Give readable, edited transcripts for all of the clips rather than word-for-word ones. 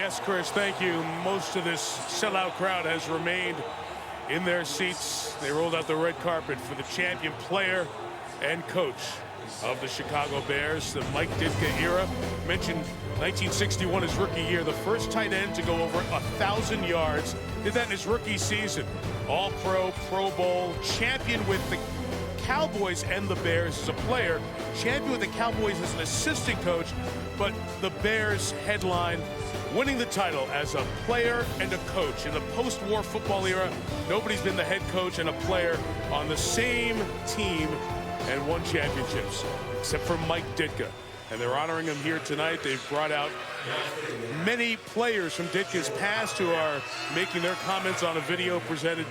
Yes, Chris, thank you. Most of this sellout crowd has remained in their seats. They rolled out the red carpet for the champion player and coach of the Chicago Bears, the Mike Ditka era. Mentioned 1961, his rookie year, the first tight end to go over 1,000 yards. Did that in his rookie season. All-Pro, Pro Bowl, champion with the Cowboys and the Bears as a player, champion with the Cowboys as an assistant coach, but the Bears headline winning the title as a player and a coach. In the post-war football era, nobody's been the head coach and a player on the same team and won championships, except for Mike Ditka. And they're honoring him here tonight. They've brought out many players from Ditka's past who are making their comments on a video presented.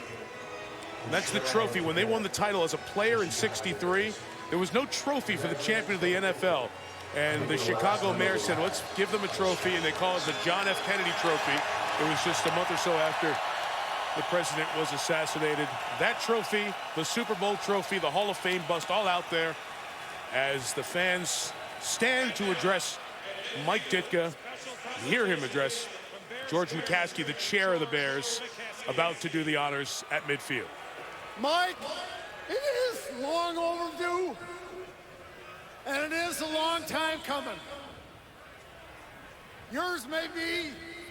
And that's the trophy. When they won the title as a player in '63, there was no trophy for the champion of the NFL. And the Chicago mayor said, let's give them a trophy, and they call it the John F. Kennedy Trophy. It was just a month or so after the president was assassinated. That trophy, the Super Bowl trophy, the Hall of Fame bust, all out there as the fans stand to address Mike Ditka, hear him address George McCaskey, the chair of the Bears, about to do the honors at midfield. Mike, it is long overdue, and it is a long time coming. Yours may be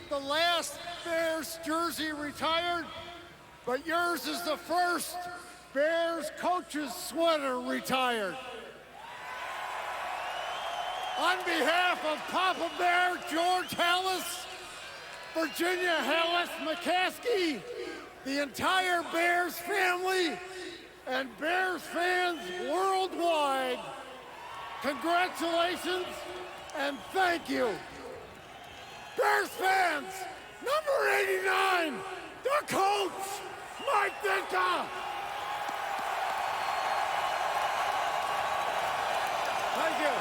the last Bears jersey retired, but yours is the first Bears coach's sweater retired. On behalf of Papa Bear, George Hallis, Virginia Hallis McCaskey, the entire Bears family, and Bears fans worldwide, congratulations and thank you. Bears fans, number 89, the coach, Mike Ditka. Thank you.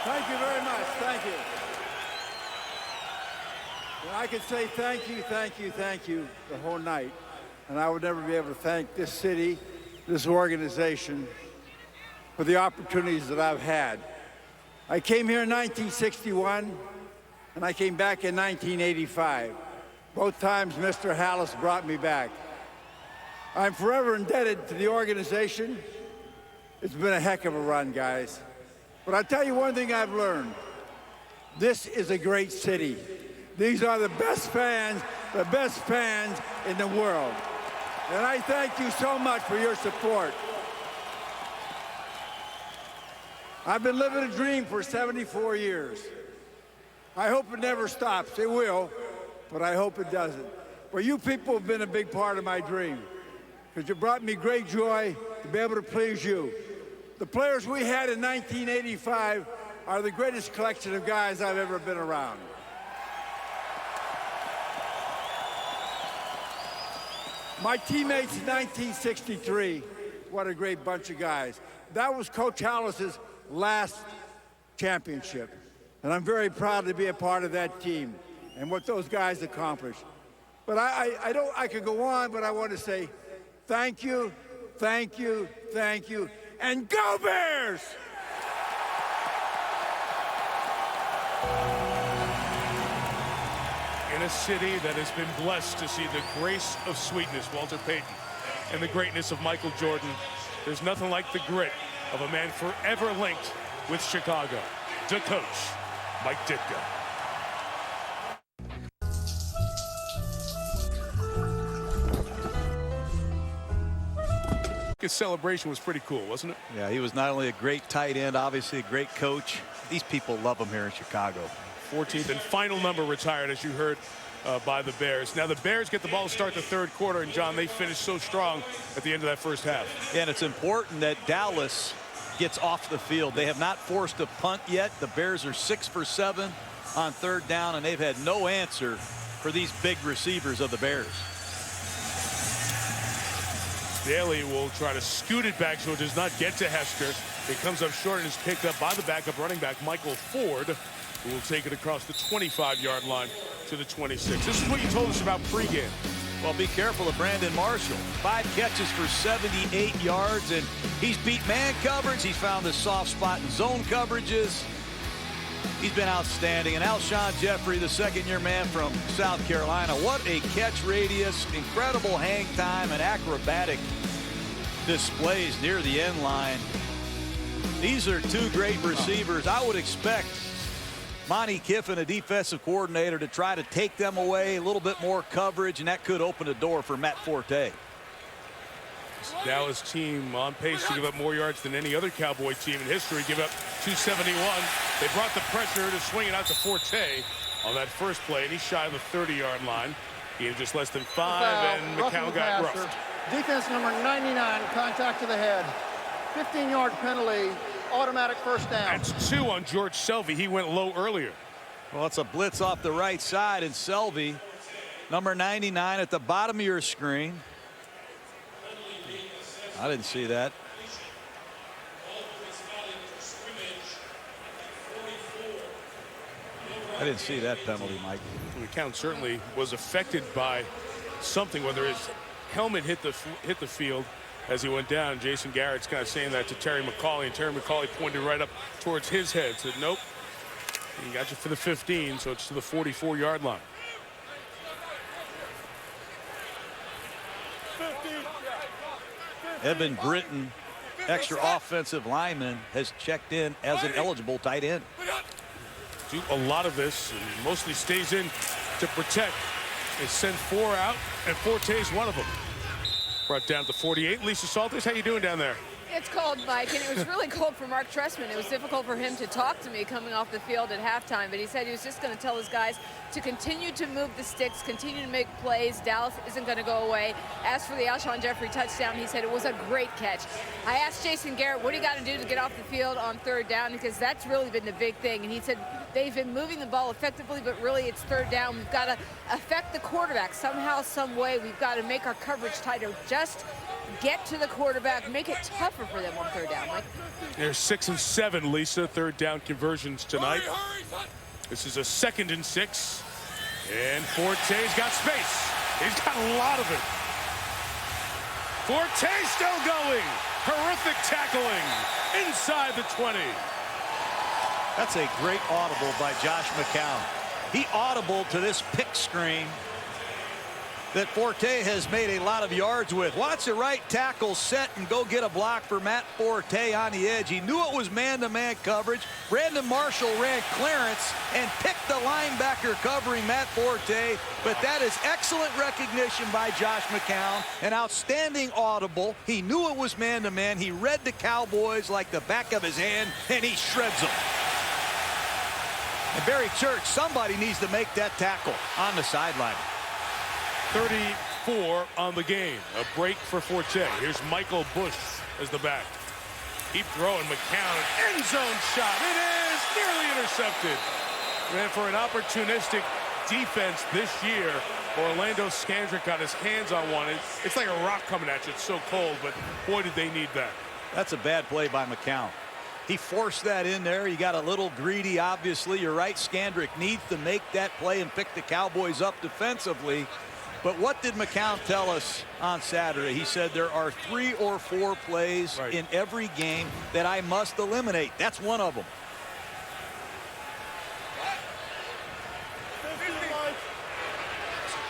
Thank you very much. Thank you. And I could say thank you, thank you, thank you the whole night. And I would never be able to thank this city, this organization, for the opportunities that I've had. I came here in 1961, and I came back in 1985. Both times Mr. Hallis brought me back. I'm forever indebted to the organization. It's been a heck of a run, guys. But I'll tell you one thing I've learned. This is a great city. These are the best fans in the world. And I thank you so much for your support. I've been living a dream for 74 years. I hope it never stops. It will, but I hope it doesn't. But you people have been a big part of my dream, because you brought me great joy to be able to please you. The players we had in 1985 are the greatest collection of guys I've ever been around. My teammates in 1963, what a great bunch of guys. That was Coach Hallis's last championship. And I'm very proud to be a part of that team and what those guys accomplished. But I could go on, but I want to say thank you, thank you, thank you, and go Bears! In a city that has been blessed to see the grace of sweetness, Walter Payton, and the greatness of Michael Jordan, there's nothing like the grit of a man forever linked with Chicago, the coach, Mike Ditka. His celebration was pretty cool, wasn't it? Yeah, he was not only a great tight end, obviously a great coach. These people love him here in Chicago. 14th and final number retired, as you heard, by the Bears. Now the Bears get the ball to start the third quarter, and John, they finished so strong at the end of that first half. Yeah, and it's important that Dallas gets off the field. They have not forced a punt yet. The Bears are 6 for 7 on third down, and they've had no answer for these big receivers of the Bears. Daly will try to scoot it back so it does not get to Hester. It comes up short and is picked up by the backup running back, Michael Ford, who will take it across the 25-yard line to the 26. This is what you told us about pregame. Well, be careful of Brandon Marshall. 5 catches for 78 yards, and he's beat man coverage. He's found the soft spot in zone coverages. He's been outstanding. And Alshon Jeffery, the second-year man from South Carolina. What a catch radius, incredible hang time, and acrobatic displays near the end line. These are 2 great receivers. I would expect Monty Kiffin, a defensive coordinator, to try to take them away, a little bit more coverage, and that could open the door for Matt Forte. This Dallas team on pace to give up more yards than any other Cowboy team in history. Give up 271. They brought the pressure to swing it out to Forte on that first play, and he's shy of the 30-yard line. He had just less than 5, and McCown got roughed. Defense number 99, contact to the head. 15-yard penalty, automatic first down. That's 2 on George Selvey. He went low earlier. Well, it's a blitz off the right side, and Selvey, number 99, at the bottom of your screen. I didn't see that. I didn't see that penalty, Mike. McCown certainly was affected by something, whether his helmet hit the field as he went down. Jason Garrett's kind of saying that to Terry McCauley, and Terry McCauley pointed right up towards his head. Said, nope, he got you for the 15, so it's to the 44-yard line. Evan Britton, extra offensive lineman, has checked in as an eligible tight end. Do a lot of this, and mostly stays in to protect. They send 4 out, and Forte's one of them. Brought down to 48. Lisa Salters, how you doing down there? It's cold, Mike, and it was really cold for Mark Trestman. It was difficult for him to talk to me coming off the field at halftime, but he said he was just going to tell his guys to continue to move the sticks, continue to make plays. Dallas isn't going to go away. As for the Alshon Jeffery touchdown, he said it was a great catch. I asked Jason Garrett, what do you got to do to get off the field on 3rd down, because that's really been the big thing. And he said they've been moving the ball effectively, but really it's 3rd down. We've got to affect the quarterback somehow, some way. We've got to make our coverage tighter. Just get to the quarterback, make it tougher for them on 3rd down, Mike. There's 6 and 7, Lisa, 3rd down conversions tonight. This is a 2nd and 6, and Forte's got space. He's got a lot of it. Forte still going. Horrific tackling inside the 20. That's a great audible by Josh McCown. He audible to this pick screen that Forte has made a lot of yards with. Watch the right tackle set and go get a block for Matt Forte on the edge. He knew it was man-to-man coverage. Brandon Marshall ran clearance and picked the linebacker covering Matt Forte. But that is excellent recognition by Josh McCown. An outstanding audible. He knew it was man-to-man. He read the Cowboys like the back of his hand, and he shreds them. And Barry Church, somebody needs to make that tackle on the sideline. 34 on the game. A break for Forte. Here's Michael Bush as the back. Keep throwing. McCown, end zone shot. It is nearly intercepted. And for an opportunistic defense this year, Orlando Scandrick got his hands on one. It's like a rock coming at you. It's so cold, but boy, did they need that. That's a bad play by McCown. He forced that in there. He got a little greedy, obviously. You're right, Scandrick needs to make that play and pick the Cowboys up defensively. But what did McCown tell us on Saturday? He said there are 3 or 4 plays in every game that I must eliminate. That's one of them.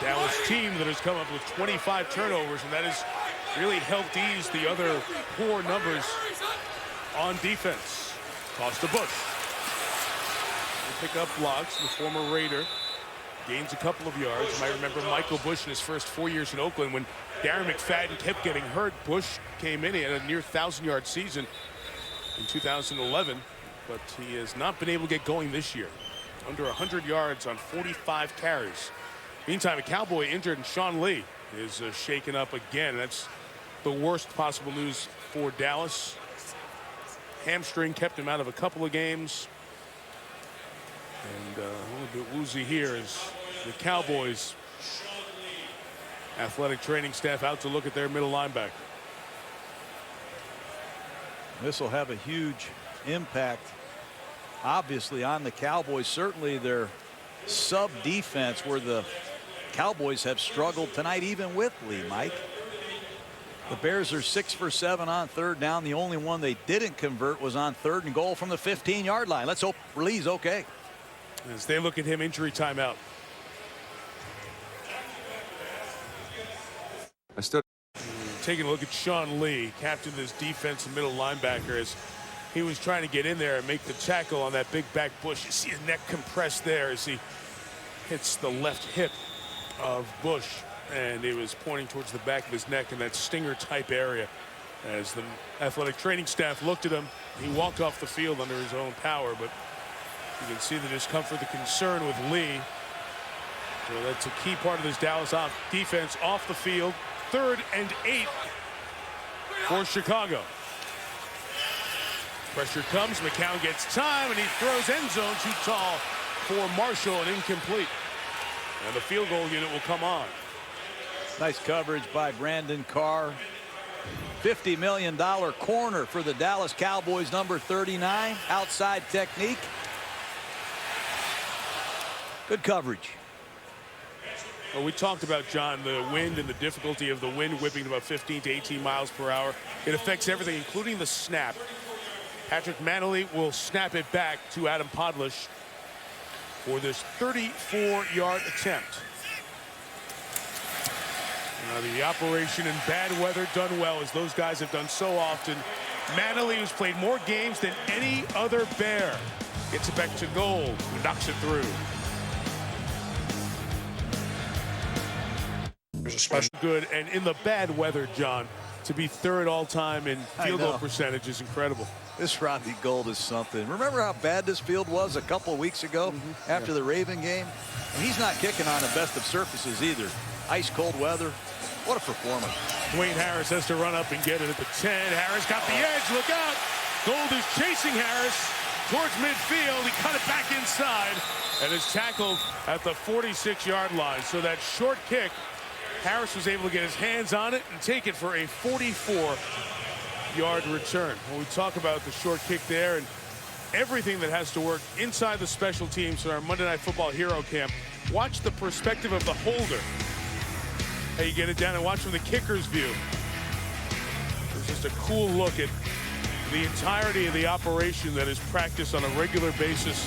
Dallas team that has come up with 25 turnovers, and that has really helped ease the other poor numbers on defense. Toss to Bush. They pick up blocks. The former Raider gains a couple of yards. You might remember Michael Bush in his first 4 years in Oakland when Darren McFadden kept getting hurt. Bush came in. He had a near 1,000-yard season in 2011, but he has not been able to get going this year. Under 100 yards on 45 carries. Meantime, a Cowboy injured, and Sean Lee is shaken up again. That's the worst possible news for Dallas. Hamstring kept him out of a couple of games. And a little bit woozy here as the Cowboys athletic training staff out to look at their middle linebacker. This will have a huge impact, obviously, on the Cowboys. Certainly their sub defense, where the Cowboys have struggled tonight even with Lee, Mike. The Bears are 6 for 7 on third down. The only one they didn't convert was on 3rd and goal from the 15-yard line. Let's hope Lee's okay. As they look at him, injury timeout. Taking a look at Sean Lee, captain of this defense and middle linebacker, as he was trying to get in there and make the tackle on that big back Bush. You see his neck compressed there as he hits the left hip of Bush, and it was pointing towards the back of his neck in that stinger type area. As the athletic training staff looked at him, he walked off the field under his own power, but you can see the discomfort, the concern with Lee. So that's a key part of this Dallas defense off the field. 3rd and 8 for Chicago. Pressure comes, McCown gets time, and he throws end zone too tall for Marshall and incomplete. And the field goal unit will come on. Nice coverage by Brandon Carr. $50 million corner for the Dallas Cowboys, number 39. Outside technique. Good coverage. Well, we talked about, John, the wind and the difficulty of the wind whipping about 15 to 18 miles per hour. It affects everything, including the snap. Patrick Manley will snap it back to Adam Podlish for this 34-yard attempt. Now, the operation in bad weather done well, as those guys have done so often. Manley, who's played more games than any other Bear, gets it back to Gould, who knocks it through. There's a special good, and in the bad weather, John, to be 3rd all-time in field goal percentage is incredible. This Robbie Gould is something. Remember how bad this field was a couple of weeks ago after the Raven game? And he's not kicking on the best of surfaces either. Ice cold weather. What a performance. Dwayne Harris has to run up and get it at the 10. Harris got the edge. Look out. Gould is chasing Harris towards midfield. He cut it back inside and is tackled at the 46-yard line. So that short kick, Harris was able to get his hands on it and take it for a 44-yard return. When we talk about the short kick there and everything that has to work inside the special teams in our Monday Night Football Hero Camp, watch the perspective of the holder. How you get it down and watch from the kicker's view. It's just a cool look at the entirety of the operation that is practiced on a regular basis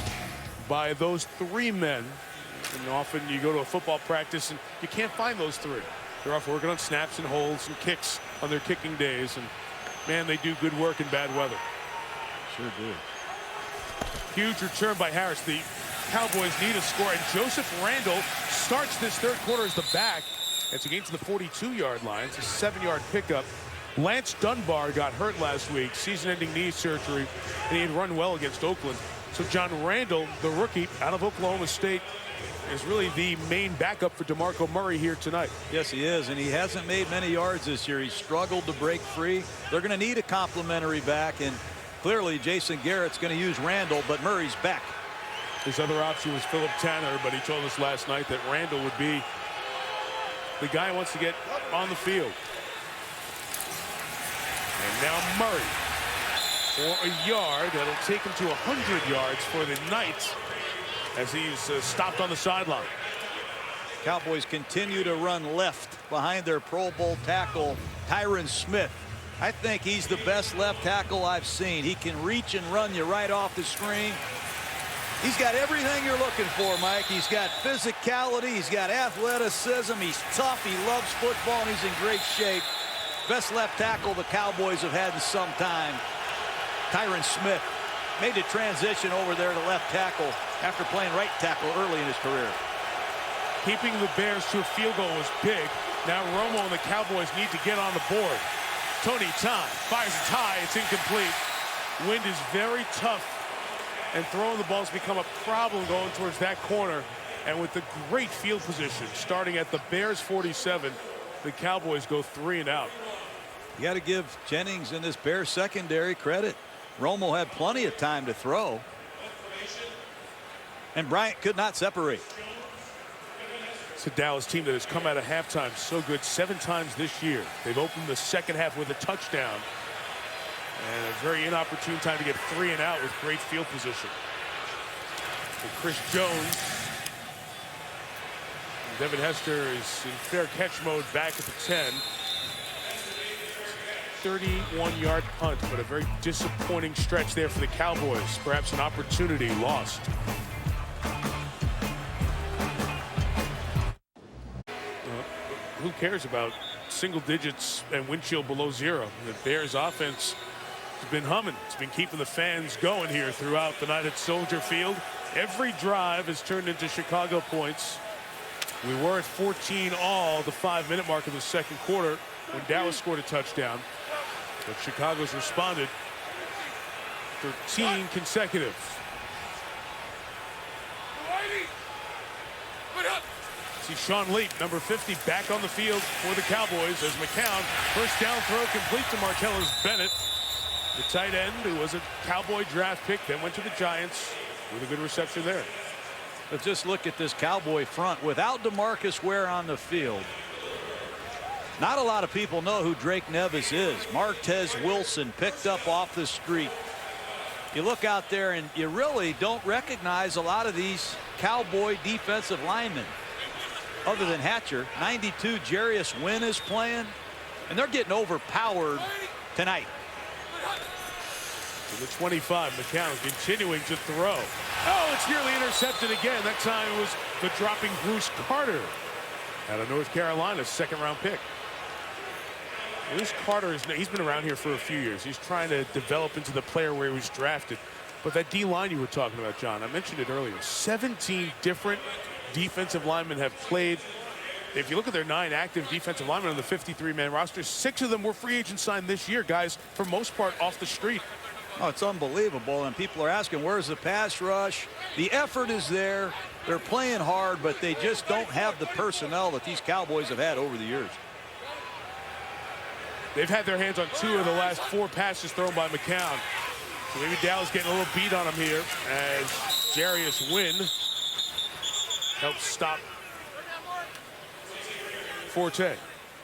by those 3 men. And often you go to a football practice and you can't find those 3. They're off working on snaps and holds and kicks on their kicking days. And man, they do good work in bad weather. Sure do. Huge return by Harris. The Cowboys need a score, and Joseph Randall starts this 3rd quarter as the back. It's a gain to the 42-yard line. It's a 7-yard pickup. Lance Dunbar got hurt last week, season-ending knee surgery, and he had run well against Oakland. So John Randall, the rookie out of Oklahoma State, is really the main backup for DeMarco Murray here tonight. Yes, he is, and he hasn't made many yards this year. He struggled to break free. They're going to need a complimentary back, and clearly Jason Garrett's going to use Randall, but Murray's back. His other option was Philip Tanner, but he told us last night that Randall would be the guy who wants to get on the field. And now Murray for a yard. That'll take him to 100 yards for the night as he's stopped on the sideline. Cowboys continue to run left behind their Pro Bowl tackle, Tyron Smith. I think he's the best left tackle I've seen. He can reach and run you right off the screen. He's got everything you're looking for, Mike. He's got physicality. He's got athleticism. He's tough. He loves football, and he's in great shape. Best left tackle the Cowboys have had in some time. Tyron Smith made the transition over there to left tackle after playing right tackle early in his career. Keeping the Bears to a field goal was big. Now Romo and the Cowboys need to get on the board. Tony Time fires it high. It's incomplete. Wind is very tough, and throwing the ball's become a problem going towards that corner. And with the great field position starting at the Bears 47, the Cowboys go 3 and out. You got to give Jennings and this Bears secondary credit. Romo had plenty of time to throw, and Bryant could not separate. It's a Dallas team that has come out of halftime so good 7 times this year. They've opened the second half with a touchdown, and a very inopportune time to get 3 and out with great field position. For Chris Jones, Devin Hester is in fair catch mode back at the 10. 31-yard punt, but a very disappointing stretch there for the Cowboys. Perhaps an opportunity lost. Who cares about single digits and windshield below zero? The Bears offense has been humming. It's been keeping the fans going here throughout the night at Soldier Field. Every drive has turned into Chicago points. We were at 14 all, the 5-minute mark of the second quarter, when Dallas scored a touchdown. But Chicago's responded. 13 consecutive. See Sean Leet, number 50, back on the field for the Cowboys as McCown, first down throw complete to Martellus Bennett, the tight end who was a Cowboy draft pick, then went to the Giants with a good reception there. Let's just look at this Cowboy front without DeMarcus Ware on the field. Not a lot of people know who Drake Nevis is. Martez Wilson picked up off the street. You look out there and you really don't recognize a lot of these Cowboy defensive linemen. Other than Hatcher, 92 Jarius Wynn is playing, and they're getting overpowered tonight. To the 25, McCown continuing to throw. Oh, it's nearly intercepted again. That time it was the dropping Bruce Carter out of North Carolina, second-round pick. Bruce Carter, he's been around here for a few years. He's trying to develop into the player where he was drafted. But that D-line you were talking about, John, I mentioned it earlier. 17 different defensive linemen have played. If you look at their 9 active defensive linemen on the 53-man roster, 6 of them were free agents signed this year, guys, for most part off the street. Oh, it's unbelievable, and people are asking, where's the pass rush? The effort is there. They're playing hard, but they just don't have the personnel that these Cowboys have had over the years. They've had their hands on 2 of the last 4 passes thrown by McCown. So maybe Dallas getting a little beat on him here as Jarius Wynn helps stop Forte.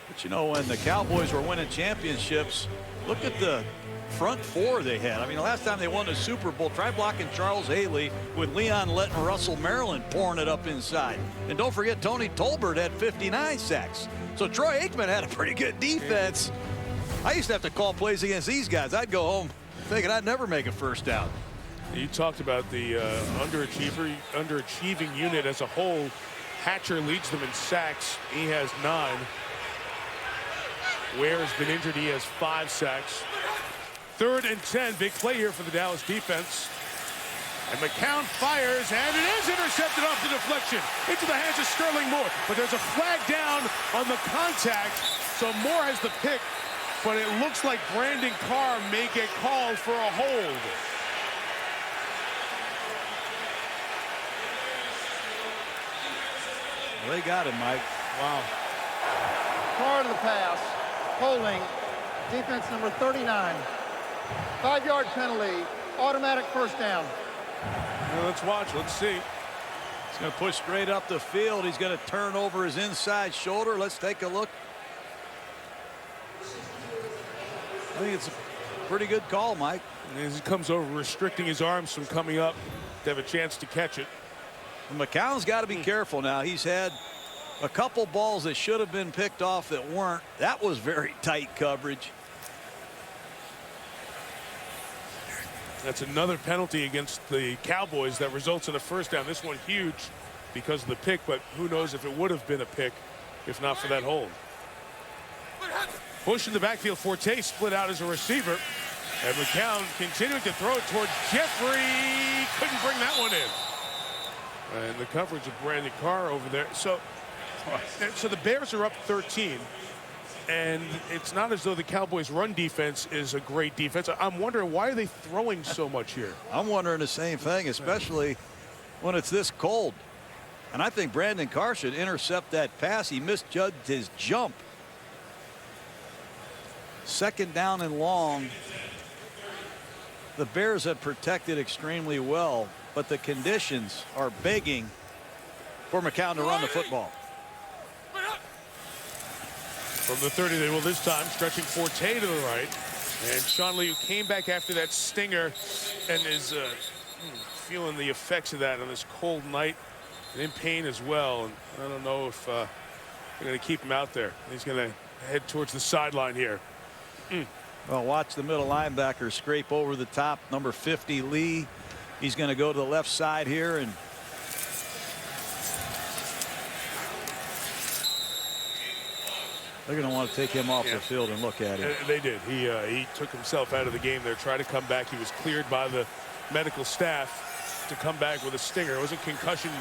But you know, when the Cowboys were winning championships, look at the front 4 they had. I mean, the last time they won the Super Bowl, try blocking Charles Haley with Leon Lett and Russell Maryland pouring it up inside. And don't forget, Tony Tolbert had 59 sacks. So Troy Aikman had a pretty good defense. I used to have to call plays against these guys. I'd go home thinking I'd never make a first down. You talked about the underachieving unit as a whole. Hatcher leads them in sacks. He has 9. Ware has been injured. He has 5 sacks. 3rd and 10. Big play here for the Dallas defense. And McCown fires, and it is intercepted off the deflection into the hands of Sterling Moore. But there's a flag down on the contact, so Moore has the pick. But it looks like Brandon Carr may get called for a hold. Well, they got him, Mike. Wow. Carr to the pass, holding, defense number 39. 5-yard penalty, automatic first down. Well, let's watch, let's see. He's going to push straight up the field. He's going to turn over his inside shoulder. Let's take a look. I think it's a pretty good call, Mike. And as he comes over, restricting his arms from coming up to have a chance to catch it. And McCown's got to be careful now. He's had a couple balls that should have been picked off that weren't. That was very tight coverage. That's another penalty against the Cowboys that results in a first down. This one huge because of the pick, but who knows if it would have been a pick if not for that hold. Push in the backfield. Forte split out as a receiver. And McCown continuing to throw it toward Jeffery. Couldn't bring that one in. And the coverage of Brandon Carr over there. So the Bears are up 13. And it's not as though the Cowboys' run defense is a great defense. I'm wondering, why are they throwing so much here? I'm wondering the same thing, especially when it's this cold. And I think Brandon Carr should intercept that pass. He misjudged his jump. 2nd down and long. The Bears have protected extremely well, but the conditions are begging for McCown to run the football. From the 30, they will this time, stretching Forte to the right. And Sean Lee, who came back after that stinger and is feeling the effects of that on this cold night. and in pain as well. And I don't know if they're going to keep him out there. He's going to head towards the sideline here. Well, watch the middle linebacker scrape over the top. Number 50, Lee. He's going to go to the left side here, and they're going to want to take him off the field and look at him. They did. He took himself out of the game there, tried to come back. He was cleared by the medical staff to come back with a stinger. It wasn't concussion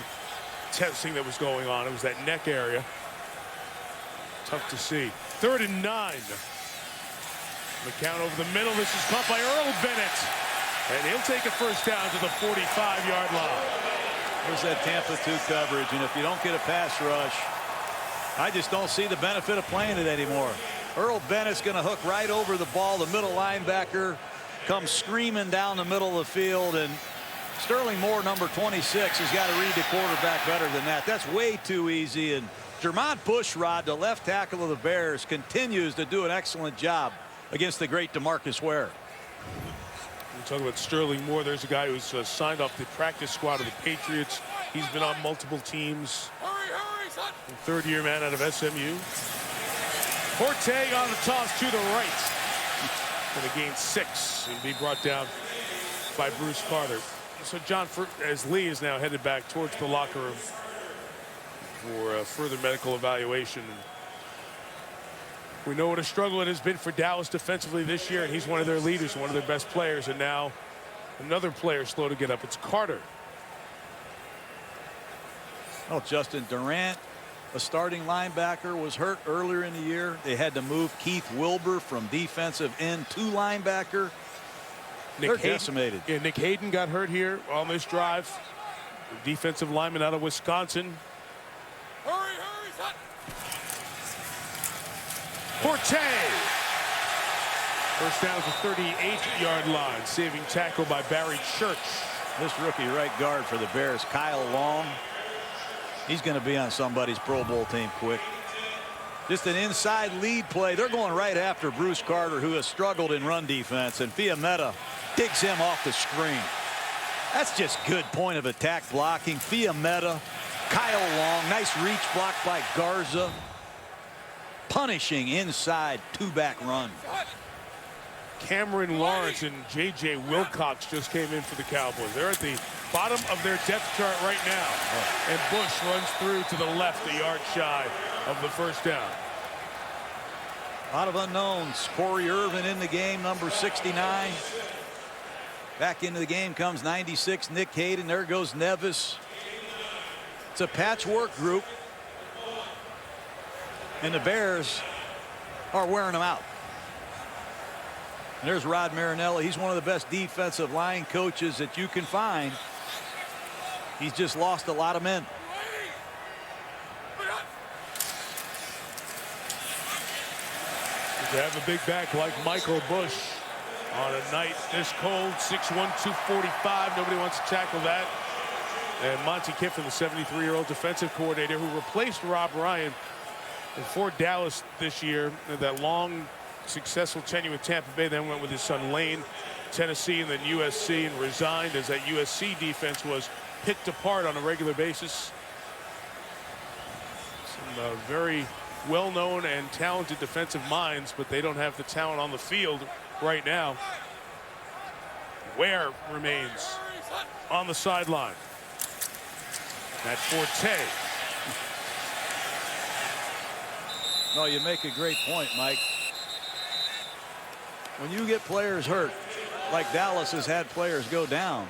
testing that was going on. It was that neck area. Tough to see. 3rd and 9. McCown over the middle. This is caught by Earl Bennett. And he'll take a first down to the 45-yard line. There's that Tampa 2 coverage, and if you don't get a pass rush, I just don't see the benefit of playing it anymore. Earl Bennett's going to hook right over the ball. The middle linebacker comes screaming down the middle of the field, and Sterling Moore, number 26, has got to read the quarterback better than that. That's way too easy. And Jermont Bushrod, the left tackle of the Bears, continues to do an excellent job against the great DeMarcus Ware. We're talking about Sterling Moore. There's a guy who's signed off the practice squad of the Patriots. He's been on multiple teams. Third-year man out of SMU. Forte on the toss to the right. Going to gain 6 and be brought down by Bruce Carter. So John, as Lee is now headed back towards the locker room for further medical evaluation. We know what a struggle it has been for Dallas defensively this year, and he's one of their leaders, one of their best players, and now another player slow to get up. It's Carter. Oh, Justin Durant, a starting linebacker, was hurt earlier in the year. They had to move Keith Wilbur from defensive end to linebacker. They're decimated. Yeah, Nick Hayden got hurt here on this drive. The defensive lineman out of Wisconsin. Forte. First down at the 38-yard line. Saving tackle by Barry Church. This rookie right guard for the Bears, Kyle Long. He's going to be on somebody's Pro Bowl team quick. Just an inside lead play. They're going right after Bruce Carter, who has struggled in run defense, and Fiametta digs him off the screen. That's just good point of attack blocking. Fiametta, Kyle Long, nice reach block by Garza. Punishing inside 2-back run. Cameron Lawrence and J.J. Wilcox just came in for the Cowboys. They're at the bottom of their depth chart right now. And Bush runs through to the left, a yard shy of the first down. A lot of unknowns. Corey Irvin in the game, number 69. Back into the game comes 96, Nick Hayden. There goes Nevis. It's a patchwork group. And the Bears are wearing them out. And there's Rod Marinelli. He's one of the best defensive line coaches that you can find. He's just lost a lot of men. To have a big back like Michael Bush on a night this cold, 6'1", 245. Nobody wants to tackle that. And Monty Kiffin, the 73-year-old defensive coordinator who replaced Rob Ryan for Dallas this year. That long, successful tenure with Tampa Bay, then went with his son Lane, Tennessee, and then USC, and resigned as that USC defense was picked apart on a regular basis. Some very well-known and talented defensive minds, but they don't have the talent on the field right now. Ware remains on the sideline. Matt Forte. No, you make a great point, Mike. When you get players hurt, like Dallas has had players go down,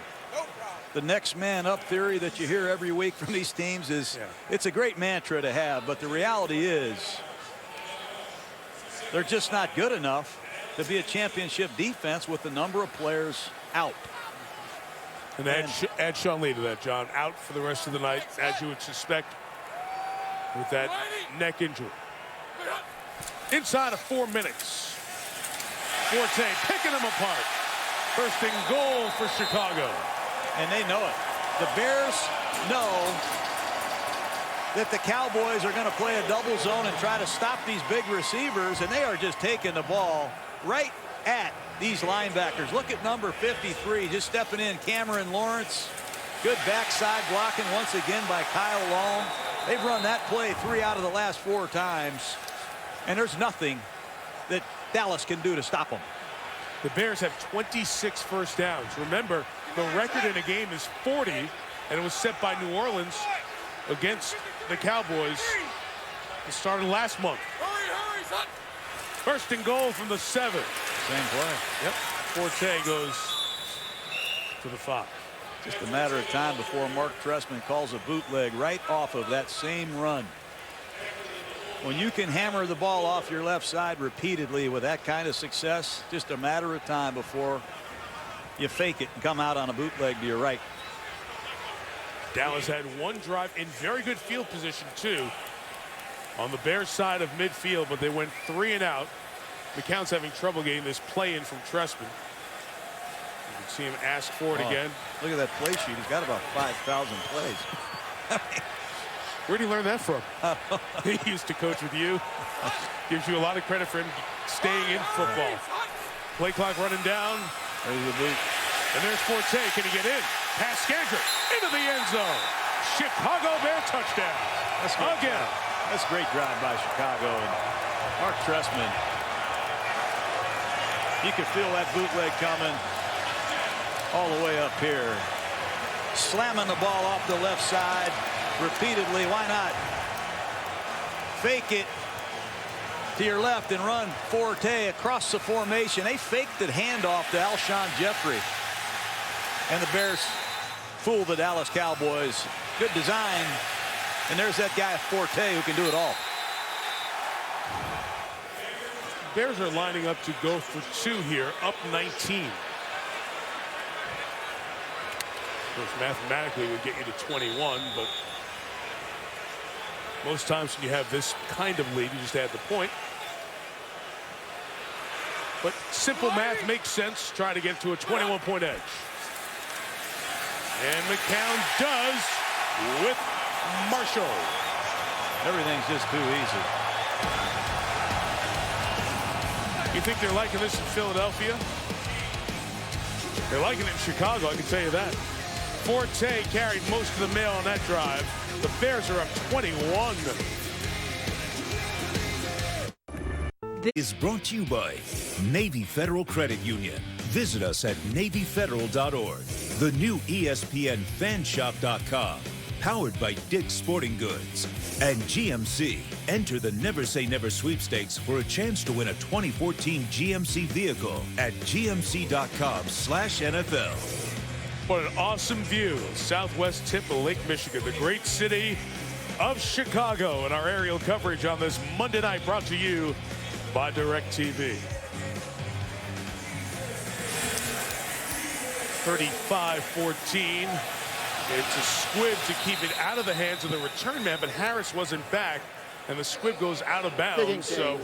the next man up theory that you hear every week from these teams is, it's a great mantra to have, but the reality is they're just not good enough to be a championship defense with the number of players out. And add Sean Lee to that, John. Out for the rest of the night, as you would suspect, with that neck injury. Inside of 4 minutes. Forte picking them apart. First and goal for Chicago. And they know it. The Bears know that the Cowboys are going to play a double zone and try to stop these big receivers, and they are just taking the ball right at these linebackers. Look at number 53 just stepping in, Cameron Lawrence. Good backside blocking once again by Kyle Long. They've run that play 3 out of the last 4 times. And there's nothing that Dallas can do to stop them. The Bears have 26 first downs. Remember, the record in a game is 40, and it was set by New Orleans against the Cowboys. It started last month. First and goal from the 7. Same play. Yep. Forte goes to the 5. Just a matter of time before Mark Trestman calls a bootleg right off of that same run. When you can hammer the ball off your left side repeatedly with that kind of success, just a matter of time before you fake it and come out on a bootleg to your right. Dallas had 1 drive in very good field position, too, on the Bears side of midfield, but they went 3 and out. McCown's having trouble getting this play in from Trestman. You can see him ask for it again. Look at that play sheet. He's got about 5,000 plays. Where'd he learn that from? He used to coach with you. Gives you a lot of credit for him staying in football. Play clock running down. There's the boot. And there's Forte. Can he get in? Pass Scandrick into the end zone. Chicago Bear touchdown. Again. That's a great drive by Chicago. And Mark Trestman. You can feel that bootleg coming all the way up here. Slamming the ball off the left side repeatedly. Why not? Fake it to your left and run Forte across the formation. They faked the handoff to Alshon Jeffery. And the Bears fool the Dallas Cowboys. Good design. And there's that guy Forte who can do it all. Bears are lining up to go for 2 here, up 19. Of course, mathematically would get you to 21, but most times when you have this kind of lead, you just add the point. But simple math makes sense. Try to get to a 21-point edge. And McCown does with Marshall. Everything's just too easy. You think they're liking this in Philadelphia? They're liking it in Chicago, I can tell you that. Forte carried most of the mail on that drive. The Bears are up 21. This is brought to you by Navy Federal Credit Union. Visit us at NavyFederal.org. The new ESPN Fanshop.com. Powered by Dick's Sporting Goods. And GMC. Enter the Never Say Never sweepstakes for a chance to win a 2014 GMC vehicle at GMC.com/NFL. What an awesome view of southwest tip of Lake Michigan, the great city of Chicago, and our aerial coverage on this Monday night brought to you by DirecTV. 35-14. It's a squib to keep it out of the hands of the return man, but Harris wasn't back, and the squib goes out of bounds. So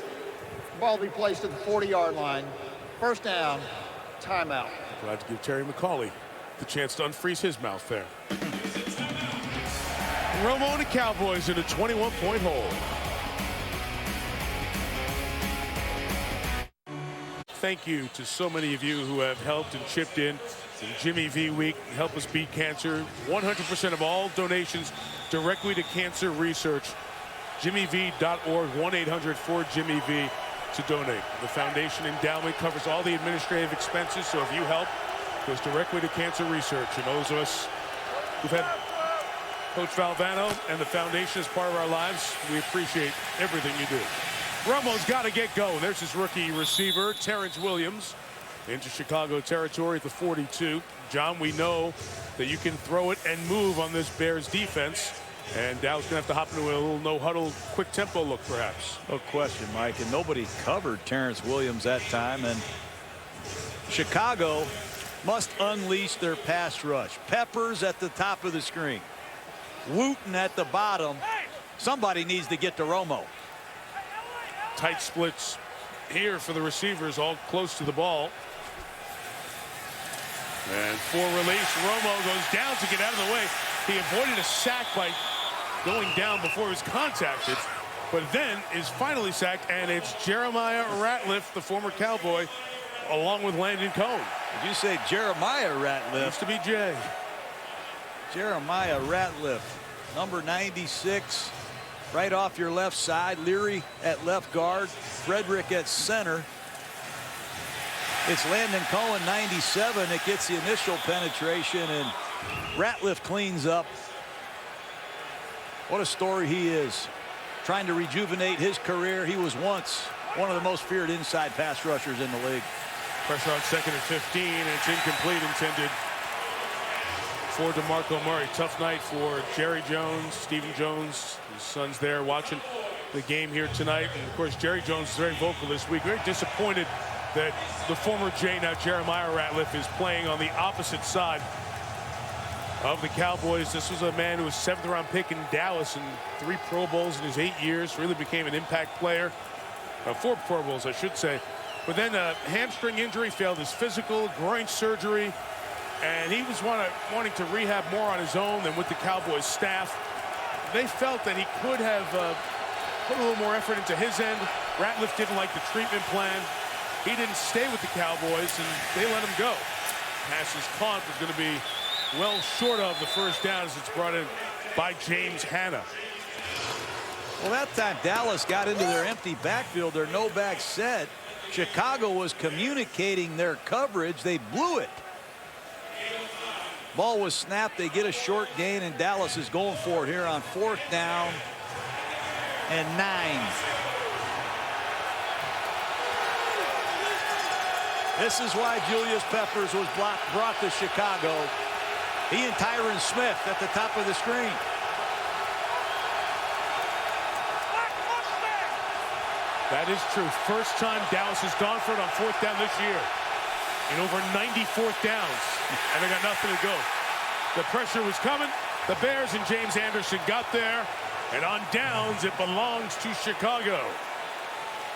ball will be placed at the 40-yard line. First down, timeout. Glad to give Terry McCauley the chance to unfreeze his mouth there. Romo and the Cowboys in a 21-point hole. Thank you to so many of you who have helped and chipped in Jimmy V Week, help us beat cancer. 100% of all donations directly to cancer research. JimmyV.org, 1-800-4JimmyV to donate. The foundation endowment covers all the administrative expenses, so if you help, it goes directly to cancer research. And those of us who've had Coach Valvano and the foundation as part of our lives, we appreciate everything you do. Romo's got to get going. There's his rookie receiver, Terrence Williams, into Chicago territory at the 42. John, we know that you can throw it and move on this Bears defense, and Dallas going to have to hop into a little no-huddle, quick tempo look, perhaps. No question, Mike, and nobody covered Terrence Williams that time, and Chicago must unleash their pass rush. Peppers at the top of the screen. Wooten at the bottom. Somebody needs to get to Romo. Tight splits here for the receivers, all close to the ball. And for release, Romo goes down to get out of the way. He avoided a sack by going down before he was contacted, but then is finally sacked, and it's Jeremiah Ratliff, the former Cowboy, along with Landon Cohn. Did you say Jeremiah Ratliff? Used to be Jay. Jeremiah Ratliff, number 96, right off your left side. Leary at left guard, Frederick at center. It's Landon Cohen, 97, that gets the initial penetration, and Ratliff cleans up. What a story he is. Trying to rejuvenate his career. He was once one of the most feared inside pass rushers in the league. Pressure on 2nd and 15, and it's incomplete, intended for DeMarco Murray. Tough night for Jerry Jones, Stephen Jones. His son's there watching the game here tonight. And of course, Jerry Jones is very vocal this week. Very disappointed that the former J, now Jeremiah Ratliff, is playing on the opposite side of the Cowboys. This was a man who was 7th round pick in Dallas and 3 Pro Bowls in his 8 years. Really became an impact player. 4 Pro Bowls, I should say. But then a hamstring injury, failed his physical, groin surgery, and he was wanting to rehab more on his own than with the Cowboys staff. They felt that he could have put a little more effort into his end. Ratliff didn't like the treatment plan. He didn't stay with the Cowboys, and they let him go. Pass is caught, was going to be well short of the first down as it's brought in by James Hanna. Well, that time Dallas got into their empty backfield, their no-back set. Chicago was communicating their coverage. They blew it. Ball was snapped. They get a short gain, and Dallas is going for it here on 4th down and 9. This is why Julius Peppers was brought to Chicago. He and Tyron Smith at the top of the screen. That is true. First time Dallas has gone for it on 4th down this year in over 90 4th downs, and they got nothing to go. The pressure was coming. The Bears and James Anderson got there, and on downs it belongs to Chicago.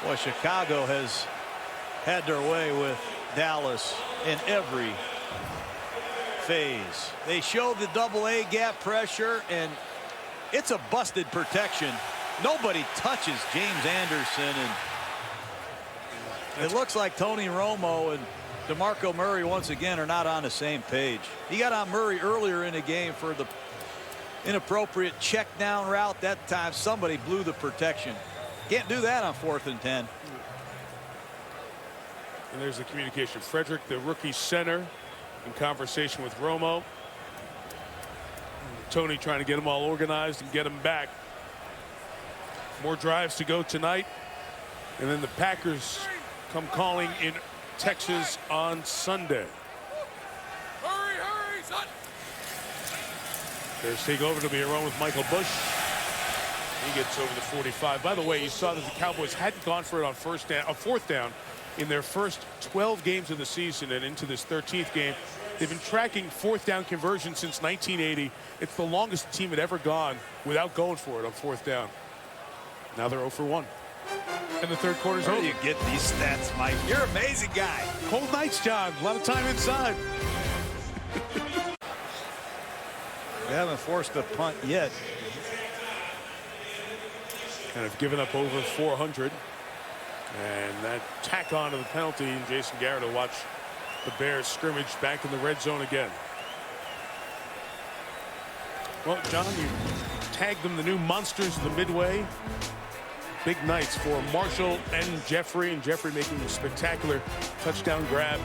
Well, Chicago has had their way with Dallas in every phase. They showed the double-A gap pressure, and it's a busted protection. Nobody touches James Anderson, and it looks like Tony Romo and DeMarco Murray once again are not on the same page. He got on Murray earlier in the game for the inappropriate check down route. That time somebody blew the protection. Can't do that on 4th and 10. And there's the communication. Frederick, the rookie center, in conversation with Romo. Tony trying to get them all organized and get them back. More drives to go tonight, and then the Packers come calling in Texas on Sunday. Hurry, hurry, son. Bears take over to be a run with Michael Bush. He gets over the 45. By the way, you saw that the Cowboys hadn't gone for it on 4th down in their first 12 games of the season, and into this 13th game. They've been tracking 4th down conversion since 1980. It's the longest the team had ever gone without going for it on 4th down. Now they're 0 for 1. And the third quarter's over. Where do you get these stats, Mike? You're an amazing guy. Cold nights, John. A lot of time inside. They haven't forced a punt yet. And have given up over 400. And that tack on to the penalty, and Jason Garrett will watch the Bears scrimmage back in the red zone again. Well, John, you tagged them the new monsters of the Midway. Big nights for Marshall and Jeffery making a spectacular touchdown grab.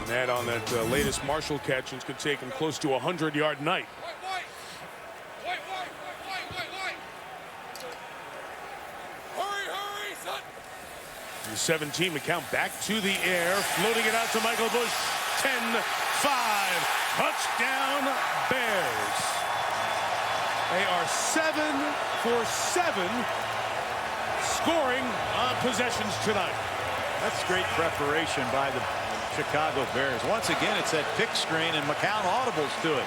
And add on that latest Marshall catch, and could take him close to a 100-yard night. Hurry, son. The 17, McCown back to the air, floating it out to Michael Bush. 10-5, touchdown Bears. They are 7 for 7 scoring on possessions tonight. That's great preparation by the Chicago Bears. Once again, it's that pick screen, and McCown audibles to it.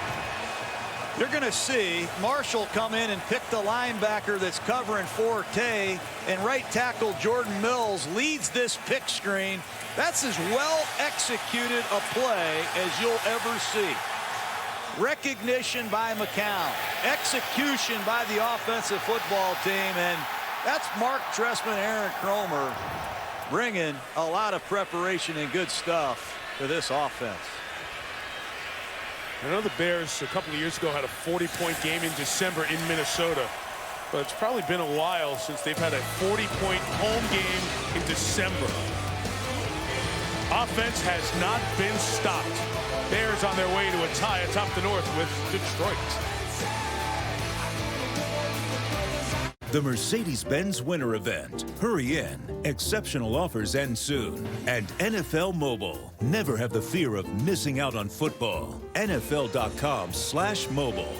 You're going to see Marshall come in and pick the linebacker that's covering Forte, and right tackle Jordan Mills leads this pick screen. That's as well executed a play as you'll ever see. Recognition by McCown, execution by the offensive football team, and that's Mark Trestman, Aaron Cromer bringing a lot of preparation and good stuff for this offense. I know the Bears a couple of years ago had a 40-point game in December in Minnesota, but it's probably been a while since they've had a 40-point home game in December. Offense has not been stopped. Bears on their way to a tie atop the North with Detroit. The Mercedes-Benz Winter Event. Hurry in. Exceptional offers end soon. And NFL Mobile. Never have the fear of missing out on football. NFL.com/mobile.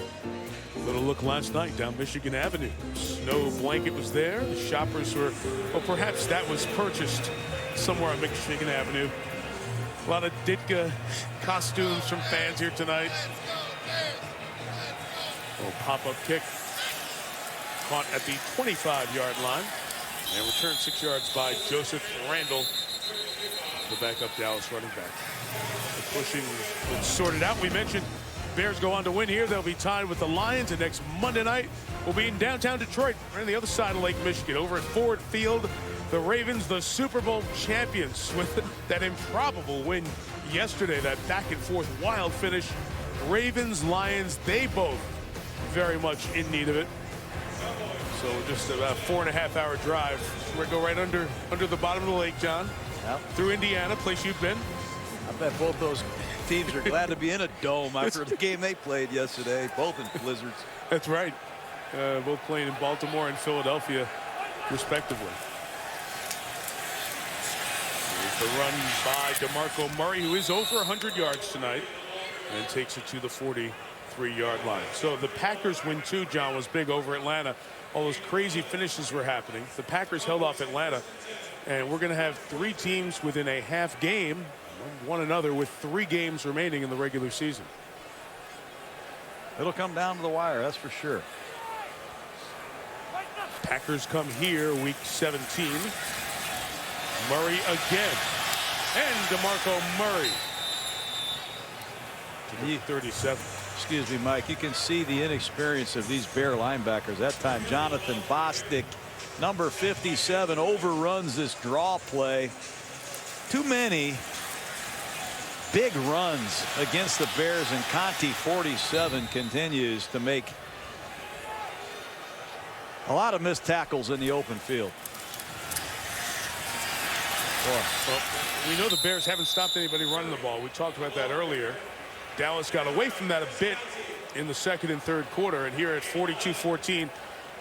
Little look last night down Michigan Avenue. Snow blanket was there. The shoppers were, well, perhaps that was purchased somewhere on Michigan Avenue. A lot of Ditka costumes from fans here tonight. Little pop-up kick. Caught at the 25-yard line and returned 6 yards by Joseph Randle, the backup Dallas running back. The pushing was sorted out. We mentioned Bears go on to win here. They'll be tied with the Lions, and next Monday night will be in downtown Detroit, right on the other side of Lake Michigan, over at Ford Field. The Ravens, the Super Bowl champions, with that improbable win yesterday, that back-and-forth wild finish. Ravens, Lions, they both very much in need of it. So just about a 4.5-hour drive. We go right under the bottom of the lake, John. Yep. Through Indiana, place you've been. I bet both those teams are glad to be in a dome after the game they played yesterday, both in blizzards. That's right. Both playing in Baltimore and Philadelphia, respectively. Here's the run by DeMarco Murray, who is over 100 yards tonight, and takes it to the 43-yard line. So the Packers win too, John, was big over Atlanta. All those crazy finishes were happening. The Packers held off Atlanta, and we're going to have 3 teams within a half game, one another, with 3 games remaining in the regular season. It'll come down to the wire, that's for sure. Packers come here week 17. Murray again, and DeMarco Murray to the 37. Excuse me, Mike. You can see the inexperience of these Bear linebackers. That time, Jonathan Bostic, number 57, overruns this draw play. Too many big runs against the Bears, and Conti, 47, continues to make a lot of missed tackles in the open field. Well, we know the Bears haven't stopped anybody running the ball. We talked about that earlier. Dallas got away from that a bit in the second and third quarter, and here at 42-14,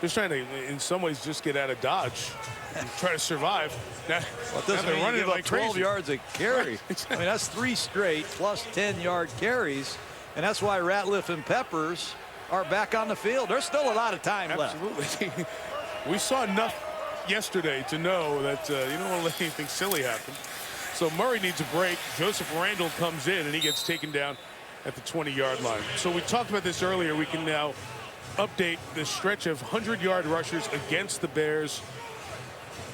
just trying to, in some ways, just get out of Dodge and try to survive. Now, well, they're running like like 12 crazy. yards a carry. I mean, that's 3 straight plus 10-yard carries, and that's why Ratliff and Peppers are back on the field. There's still a lot of time left. Absolutely. We saw enough yesterday to know that you don't want to let anything silly happen. So Murray needs a break. Joseph Randle comes in, and he gets taken down at the 20-yard line. So we talked about this earlier. We can now update the stretch of 100-yard rushers against the Bears.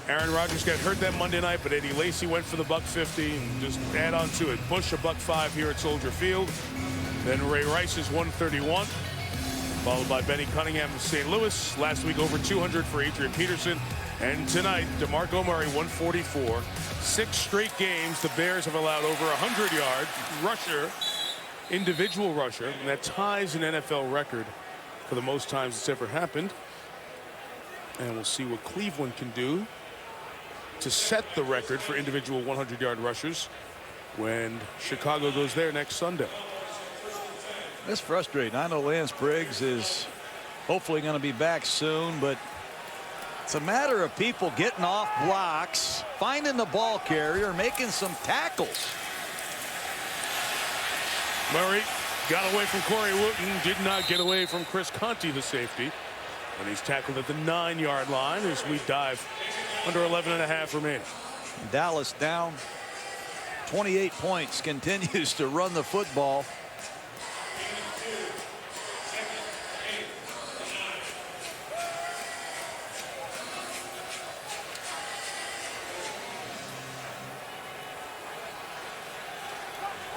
Aaron Rodgers got hurt that Monday night, but Eddie Lacy went for the $150 and just add on to it. Bush a $105 here at Soldier Field. Then Ray Rice is 131, followed by Benny Cunningham of St. Louis. Last week over 200 for Adrian Peterson. And tonight, DeMarco Murray, 144. 6 straight games, the Bears have allowed over 100-yard rusher, individual rusher, and that ties an NFL record for the most times it's ever happened. And we'll see what Cleveland can do to set the record for individual 100-yard rushers when Chicago goes there next Sunday. It's frustrating. I know Lance Briggs is hopefully going to be back soon, but it's a matter of people getting off blocks, finding the ball carrier, making some tackles. Murray got away from Corey Wooten, did not get away from Chris Conti, the safety. And he's tackled at the 9-yard line as we dive under 11.5 remaining. Dallas down 28 points, continues to run the football.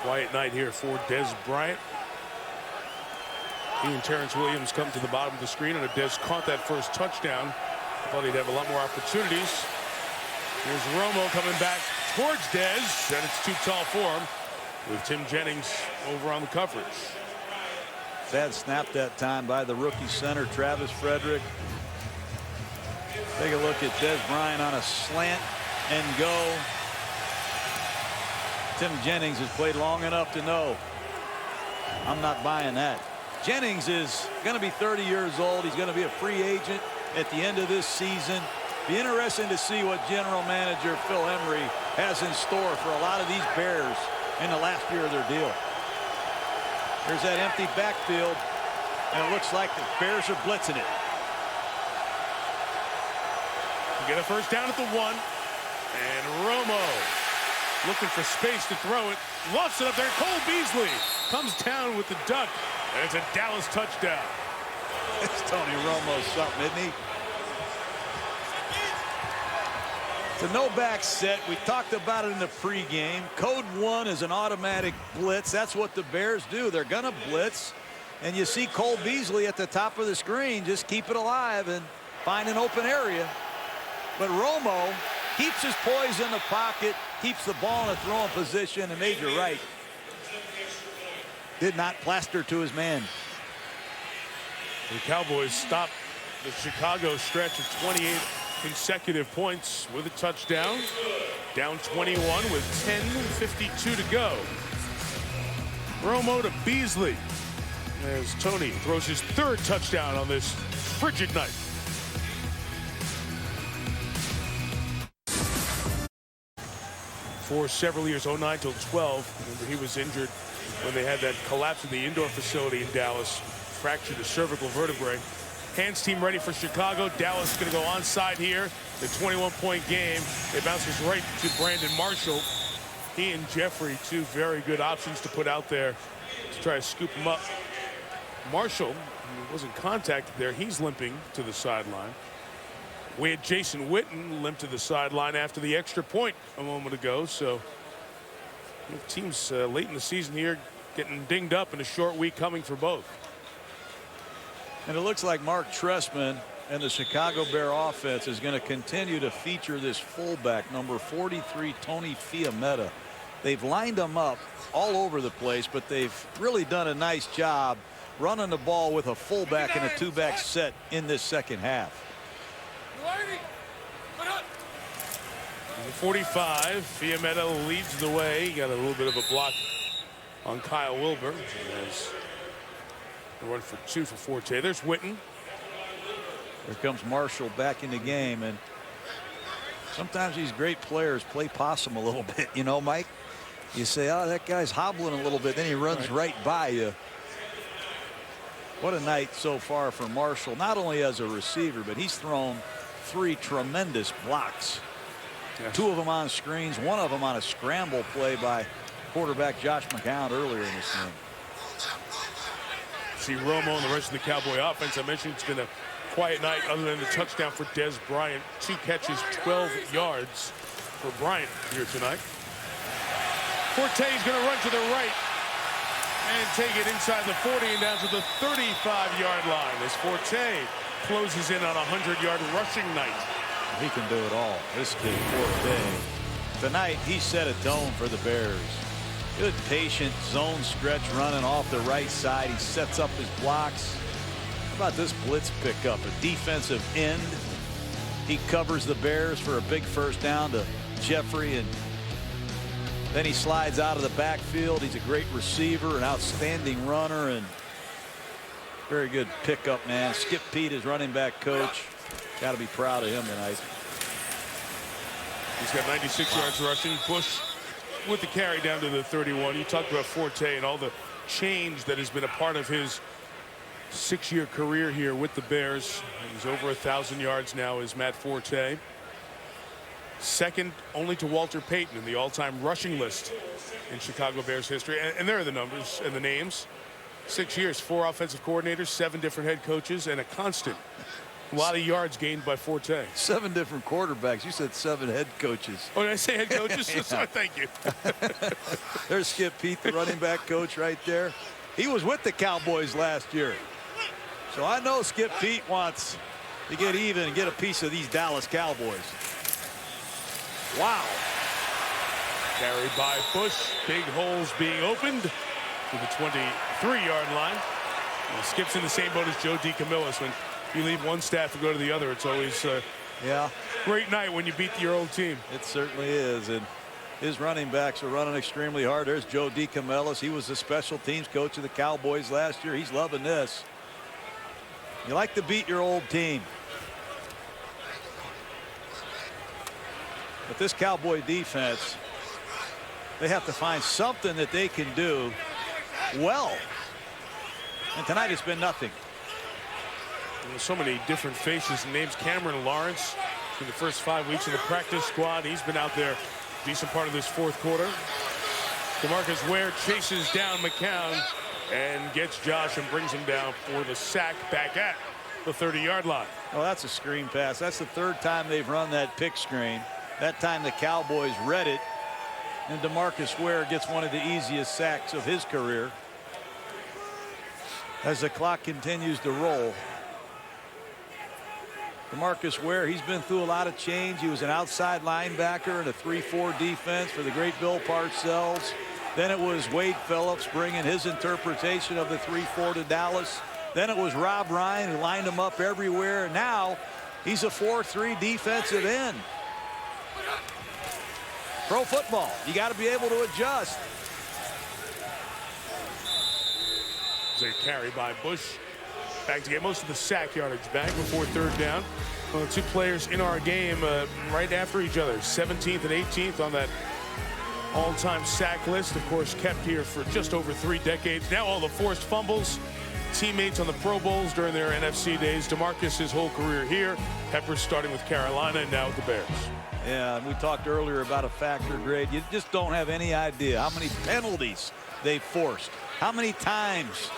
Quiet night here for Dez Bryant. He and Terrence Williams come to the bottom of the screen, and Dez caught that first touchdown. Thought he'd have a lot more opportunities. Here's Romo coming back towards Dez, and it's too tall for him. with Tim Jennings over on the coverage. Bad snap that time by the rookie center, Travis Frederick. Take a look at Dez Bryant on a slant and go. Tim Jennings has played long enough to know I'm not buying that. Jennings is going to be 30 years old. He's going to be a free agent at the end of this season. Be interesting to see what general manager Phil Emery has in store for a lot of these Bears in the last year of their deal. There's that empty backfield, and it looks like the Bears are blitzing it. Get a first down at the 1, and Romo looking for space to throw it. Lofts it up there. Cole Beasley comes down with the duck, and it's a Dallas touchdown. It's Tony Romo something, isn't he? It's a no-back set. We talked about it in the pregame. Code 1 is an automatic blitz. That's what the Bears do. They're going to blitz. And you see Cole Beasley at the top of the screen. Just keep it alive and find an open area. But Romo keeps his poise in the pocket, keeps the ball in a throwing position, and Major Wright did not plaster to his man. The Cowboys stopped the Chicago stretch of 28 consecutive points with a touchdown. Down 21 with 10:52 to go. Romo to Beasley as Tony throws his 3rd touchdown on this frigid night. For several years, 09 till 12, remember he was injured when they had that collapse in the indoor facility in Dallas, fractured the cervical vertebrae. Hands team ready for Chicago. Dallas going to go onside here. The 21-point game. It bounces right to Brandon Marshall. He and Jeffery, 2 very good options to put out there to try to scoop him up. Marshall wasn't contacted there. He's limping to the sideline. We had Jason Witten limp to the sideline after the extra point a moment ago. So teams late in the season here getting dinged up in a short week coming for both. And it looks like Mark Trestman and the Chicago Bear offense is going to continue to feature this fullback, number 43, Tony Fiametta. They've lined him up all over the place, but they've really done a nice job running the ball with a fullback and a 2-back set in this second half. 45, Fiametta leads the way. He got a little bit of a block on Kyle Wilbur. As the run for 2 for Forte. There's Witten. Here comes Marshall back in the game, and sometimes these great players play possum a little bit, you know, Mike. You say, oh, that guy's hobbling a little bit, then he runs right by you. What a night so far for Marshall, not only as a receiver, but he's thrown 3 tremendous blocks. Yes. 2 of them on screens, 1 of them on a scramble play by quarterback Josh McCown earlier in this game. See Romo and the rest of the Cowboy offense. I mentioned it's been a quiet night other than the touchdown for Dez Bryant. 2 catches, 12 yards for Bryant here tonight. Forte's going to run to the right and take it inside the 40 and down to the 35-yard line as Forte closes in on a 100-yard rushing night. He can do it all. This kid, Forte. Tonight, he set a tone for the Bears. Good, patient zone stretch running off the right side. He sets up his blocks. How about this blitz pickup? A defensive end. He covers the Bears for a big first down to Jeffery, and then he slides out of the backfield. He's a great receiver, an outstanding runner, and very good pickup, man. Skip Pete, his running back coach. Got to be proud of him tonight. He's got 96 yards rushing. Bush with the carry down to the 31. You talked about Forte and all the change that has been a part of his 6-year career here with the Bears. He's over 1,000 yards now as Matt Forte. Second only to Walter Payton in the all-time rushing list in Chicago Bears history. And there are the numbers and the names. 6 years, 4 offensive coordinators, 7 different head coaches, and a constant. A lot of yards gained by Forte. 7 different quarterbacks. You said 7 head coaches. Oh, did I say head coaches? Yeah. Sorry, thank you. There's Skip Pete, the running back coach right there. He was with the Cowboys last year. So I know Skip Pete wants to get even and get a piece of these Dallas Cowboys. Wow. Carried by Bush. Big holes being opened to the 23-yard line. He skips in the same boat as Joe DeCamillis. When you leave one staff and go to the other, it's always great night when you beat your old team. It certainly is. And his running backs are running extremely hard. There's Joe DeCamillis. He was the special teams coach of the Cowboys last year. He's loving this. You like to beat your old team. But this Cowboy defense, they have to find something that they can do well. And tonight it's been nothing. There's so many different faces and names. Cameron Lawrence in the first 5 weeks of the practice squad. He's been out there a decent part of this fourth quarter. DeMarcus Ware chases down McCown and gets Josh and brings him down for the sack back at the 30-yard line. Oh, that's a screen pass. That's the third time they've run that pick screen. That time the Cowboys read it, and DeMarcus Ware gets one of the easiest sacks of his career. As the clock continues to roll, DeMarcus Ware, he's been through a lot of change. He was an outside linebacker in a 3-4 defense for the great Bill Parcells. Then it was Wade Phillips bringing his interpretation of the 3-4 to Dallas. Then it was Rob Ryan who lined him up everywhere. And now he's a 4-3 defensive end. Pro football, you got to be able to adjust. There's a carry by Bush. Back to get most of the sack yardage back before third down. Well, two players in our game right after each other, 17th and 18th on that all-time sack list. Of course, kept here for just over 3 decades. Now all the forced fumbles. Teammates on the Pro Bowls during their NFC days. DeMarcus, his whole career here. Peppers starting with Carolina and now with the Bears. Yeah, and we talked earlier about a factor grade. You just don't have any idea how many penalties they've forced, how many times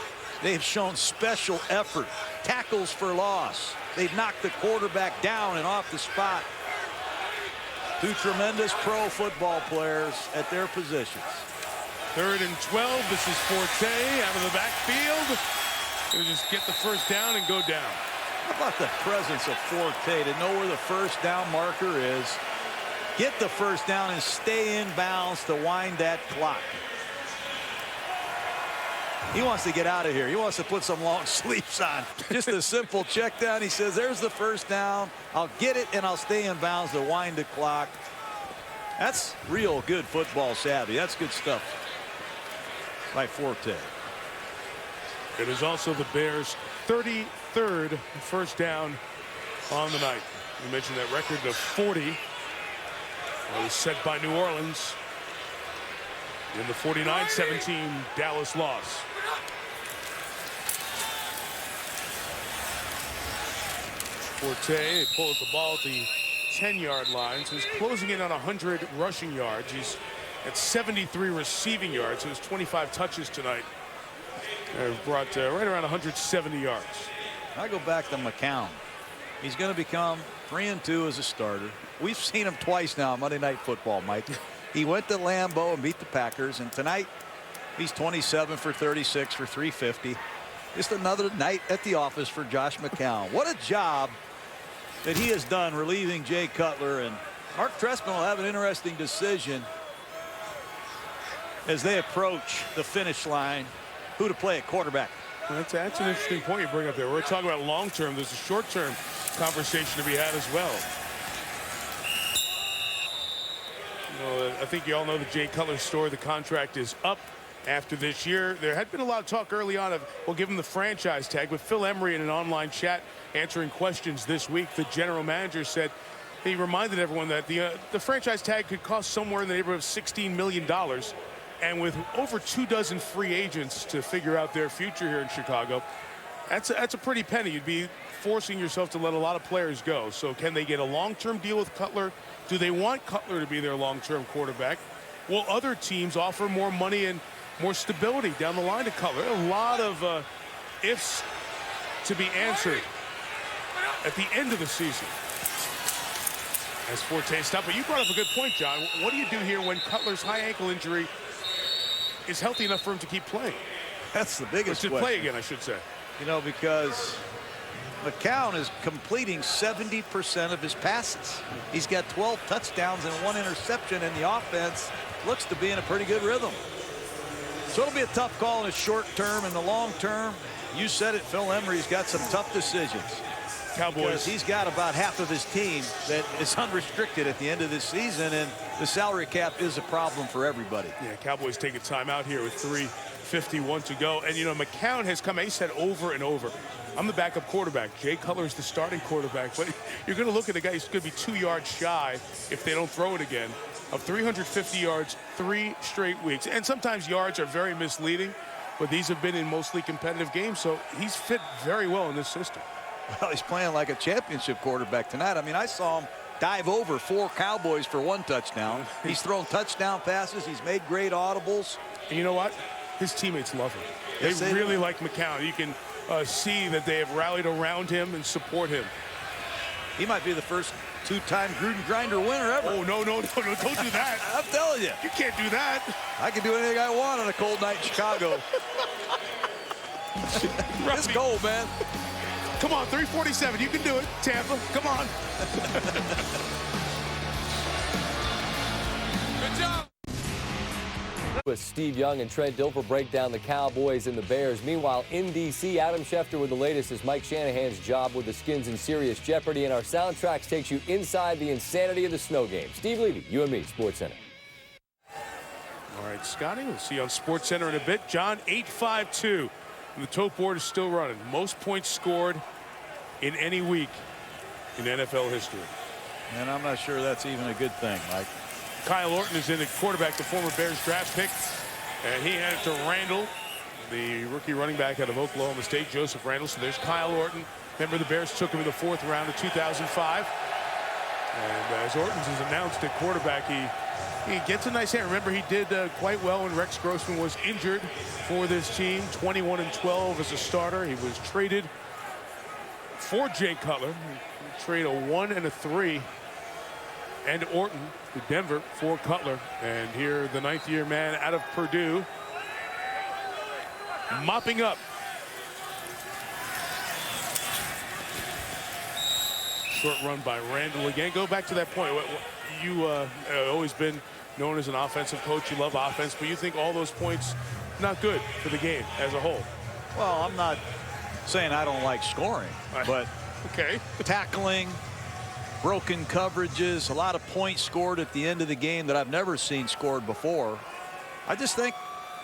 they've shown special effort, tackles for loss. They've knocked the quarterback down and off the spot. Two tremendous pro football players at their positions. 3rd and 12. This is Forte out of the backfield. Gonna just get the first down and go down. How about the presence of Forte to know where the first down marker is, get the first down and stay in bounds to wind that clock. He wants to get out of here. He wants to put some long sleeves on. Just a simple check down. He says, there's the first down. I'll get it and I'll stay in bounds to wind the clock. That's real good football savvy. That's good stuff by Forte. It is also the Bears' 33rd first down on the night. You mentioned that record of 40 that was set by New Orleans in the 49-17 Dallas loss. Forte pulls the ball at the 10-yard line, so he's closing in on 100 rushing yards. He's at 73 receiving yards, so his 25 touches tonight have brought right around 170 yards. I go back to McCown. He's going to become 3-2 as a starter. We've seen him twice now on Monday Night Football, Mike. He went to Lambeau and beat the Packers, and tonight he's 27 for 36 for 350. Just another night at the office for Josh McCown. What a job that he has done relieving Jay Cutler, and Mark Trestman will have an interesting decision as they approach the finish line, who to play at quarterback. Well, that's an interesting point you bring up there. We're talking about long-term. There's a short-term conversation to be had as well. You know, I think you all know the Jay Cutler story. The contract is up after this year. There had been a lot of talk early on of, we'll give him the franchise tag, but Phil Emery in an online chat answering questions this week, the general manager said, he reminded everyone that the franchise tag could cost somewhere in the neighborhood of $16 million. And with over 24 free agents to figure out their future here in Chicago, that's a pretty penny. You'd be forcing yourself to let a lot of players go. So can they get a long-term deal with Cutler? Do they want Cutler to be their long-term quarterback? Will other teams offer more money and more stability down the line to Cutler? A lot of ifs to be answered at the end of the season. As Forte stopped, but you brought up a good point, John. What do you do here when Cutler's high ankle injury is healthy enough for him to keep playing? That's the biggest question. Play again, I should say. You know, because McCown is completing 70% of his passes. He's got 12 touchdowns and 1 interception, and the offense looks to be in a pretty good rhythm. So it'll be a tough call in the short term. In the long term, you said it, Phil Emery's got some tough decisions. Cowboys. Because he's got about half of his team that is unrestricted at the end of this season, and the salary cap is a problem for everybody. Yeah, Cowboys take a timeout here with 3:51 to go. And, you know, McCown has come out, he said over and over, I'm the backup quarterback. Jay Cutler's the starting quarterback. But you're going to look at a guy who's going to be 2 yards shy if they don't throw it again of 350 yards 3 straight weeks. And sometimes yards are very misleading, but these have been in mostly competitive games, so he's fit very well in this system. Well, he's playing like a championship quarterback tonight. I mean, I saw him dive over 4 Cowboys for 1 touchdown. He's thrown touchdown passes. He's made great audibles. And you know what? His teammates love him. Yes, they really like McCown. You can see that they have rallied around him and support him. He might be the first 2-time Gruden Grinder winner ever. Oh, no, don't do that. I'm telling you. You can't do that. I can do anything I want on a cold night in Chicago. It's cold, man. Come on, 3:47. You can do it, Tampa. Come on. Good job. With Steve Young and Trent Dilfer break down the Cowboys and the Bears. Meanwhile, in D.C., Adam Schefter with the latest is Mike Shanahan's job with the Skins in serious jeopardy. And our soundtracks takes you inside the insanity of the snow game. Steve Levy, you and me, SportsCenter. All right, Scotty, we'll see you on SportsCenter in a bit. John, 8-5-2. And the tote board is still running. Most points scored in any week in NFL history. And I'm not sure that's even a good thing, Mike. Kyle Orton is in the quarterback, the former Bears draft pick. And he had it to Randall, the rookie running back out of Oklahoma State, Joseph Randall. So there's Kyle Orton. Remember, the Bears took him in the 4th round of 2005. And as Orton's is announced at quarterback, he gets a nice hand. Remember, he did quite well when Rex Grossman was injured for this team. 21-12 as a starter. He was traded for Jay Cutler. He traded a 1 and a 3 and Orton to Denver for Cutler. And here the 9th-year man out of Purdue mopping up. Short run by Randall again. Go back to that point. You always been known as an offensive coach. You love offense, but you think all those points not good for the game as a whole. Well, I'm not saying I don't like scoring, but okay. Tackling, broken coverages, a lot of points scored at the end of the game that I've never seen scored before. I just think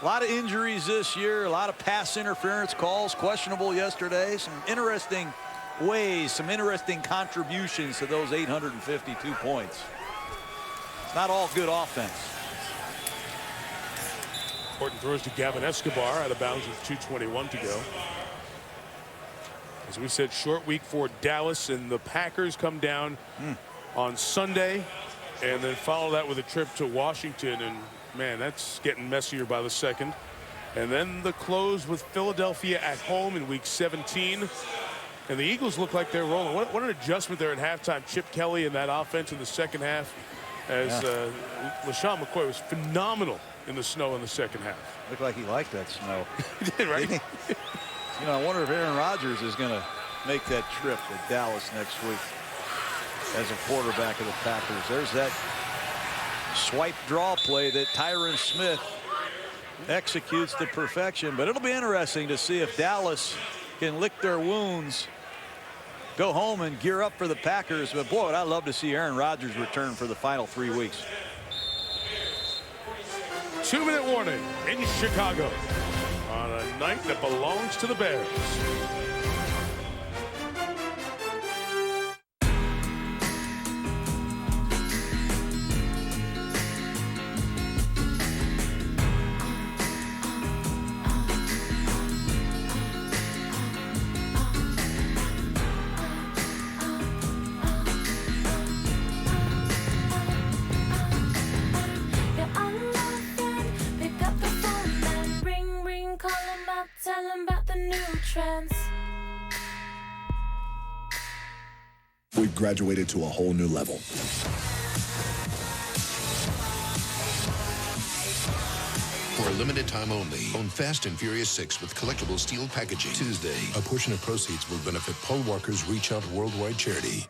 a lot of injuries this year, a lot of pass interference calls, questionable yesterday, some interesting ways, some interesting contributions to those 852 points. It's not all good offense. Orton throws to Gavin Escobar out of bounds with 2:21 to go. As we said, short week for Dallas, and the Packers come down on Sunday and then follow that with a trip to Washington. And man, that's getting messier by the second. And then the close with Philadelphia at home in week 17. And the Eagles look like they're rolling. What an adjustment there at halftime. Chip Kelly and that offense in the second half, as LaShawn McCoy was phenomenal in the snow in the second half. Looked like he liked that snow. He did, right? You know, I wonder if Aaron Rodgers is going to make that trip to Dallas next week as a quarterback of the Packers. There's that swipe draw play that Tyron Smith executes to perfection. But it'll be interesting to see if Dallas can lick their wounds, go home and gear up for the Packers. But boy, would I love to see Aaron Rodgers return for the final 3 weeks. 2-minute warning in Chicago on a night that belongs to the Bears. We've graduated to a whole new level. For a limited time only, own Fast and Furious 6 with collectible steel packaging. Tuesday, a portion of proceeds will benefit Paul Walker's Reach Out Worldwide charity.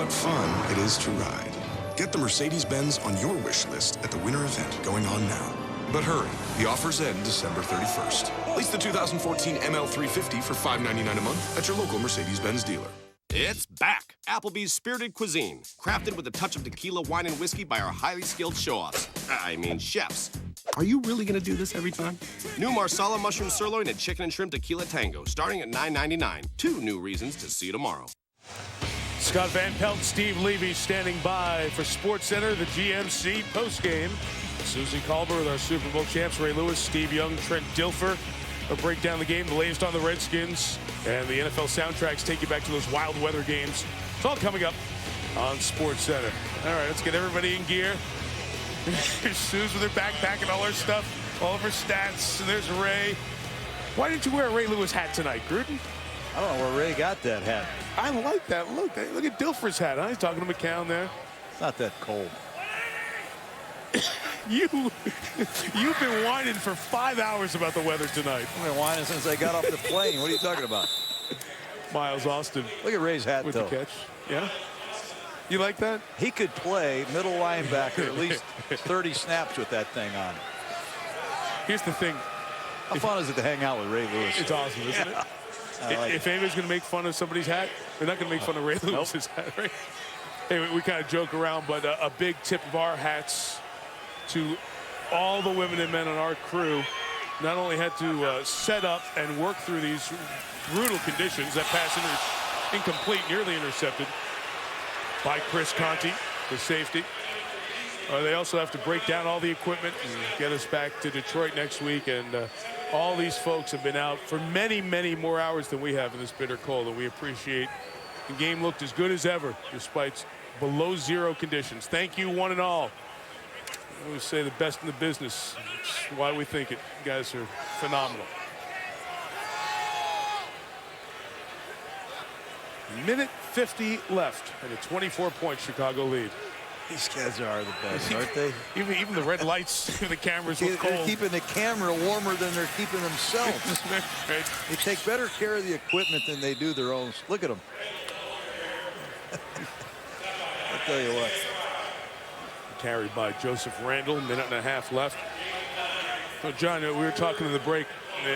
what fun it is to ride. Get the Mercedes-Benz on your wish list at the winter event going on now. But hurry, the offers end December 31st. Lease the 2014 ML350 for $599 a month at your local Mercedes-Benz dealer. It's back! Applebee's Spirited Cuisine, crafted with a touch of tequila, wine, and whiskey by our highly skilled show-offs. I mean, chefs. Are you really gonna do this every time? New Marsala mushroom sirloin and chicken and shrimp tequila tango, starting at $9.99. 2 new reasons to see you tomorrow. Scott Van Pelt, Steve Levy standing by for SportsCenter, the GMC postgame. Susie Colbert with our Super Bowl champs, Ray Lewis, Steve Young, Trent Dilfer. We'll break down the game, the latest on the Redskins, and the NFL soundtracks take you back to those wild weather games. It's all coming up on SportsCenter. All right, let's get everybody in gear. Here's Suze with her backpack and all her stuff, all of her stats. And there's Ray. Why didn't you wear a Ray Lewis hat tonight, Gruden? I don't know where Ray got that hat. I like that look. Look at Dilfer's hat. Huh? He's talking to McCown there. It's not that cold. You've been whining for 5 hours about the weather tonight. I've been whining since I got off the plane. What are you talking about? Miles Austin. Look at Ray's hat, with though. The catch. Yeah? You like that? He could play middle linebacker at least 30 snaps with that thing on. Here's the thing. How fun is it to hang out with Ray Lewis? It's awesome, isn't it? Like if anybody's going to make fun of somebody's hat, they're not going to make fun of Ray Lewis's hat, right? Hey, we kind of joke around, but a big tip of our hats to all the women and men on our crew. Not only had to set up and work through these brutal conditions. That pass incomplete, nearly intercepted by Chris Conti, the safety. They also have to break down all the equipment and get us back to Detroit next week. And all these folks have been out for many, many more hours than we have in this bitter cold. And we appreciate the game looked as good as ever, despite below zero conditions. Thank you, one and all. I always say the best in the business. That's why we think it. You guys are phenomenal. Minute 50 left and a 24-point Chicago lead. These guys are the best, aren't they? Even the red lights, the cameras were cold. They're keeping the camera warmer than they're keeping themselves. Right. They take better care of the equipment than they do their own. Look at them. I'll tell you what. Carried by Joseph Randall, minute and a half left. So John, we were talking in the break.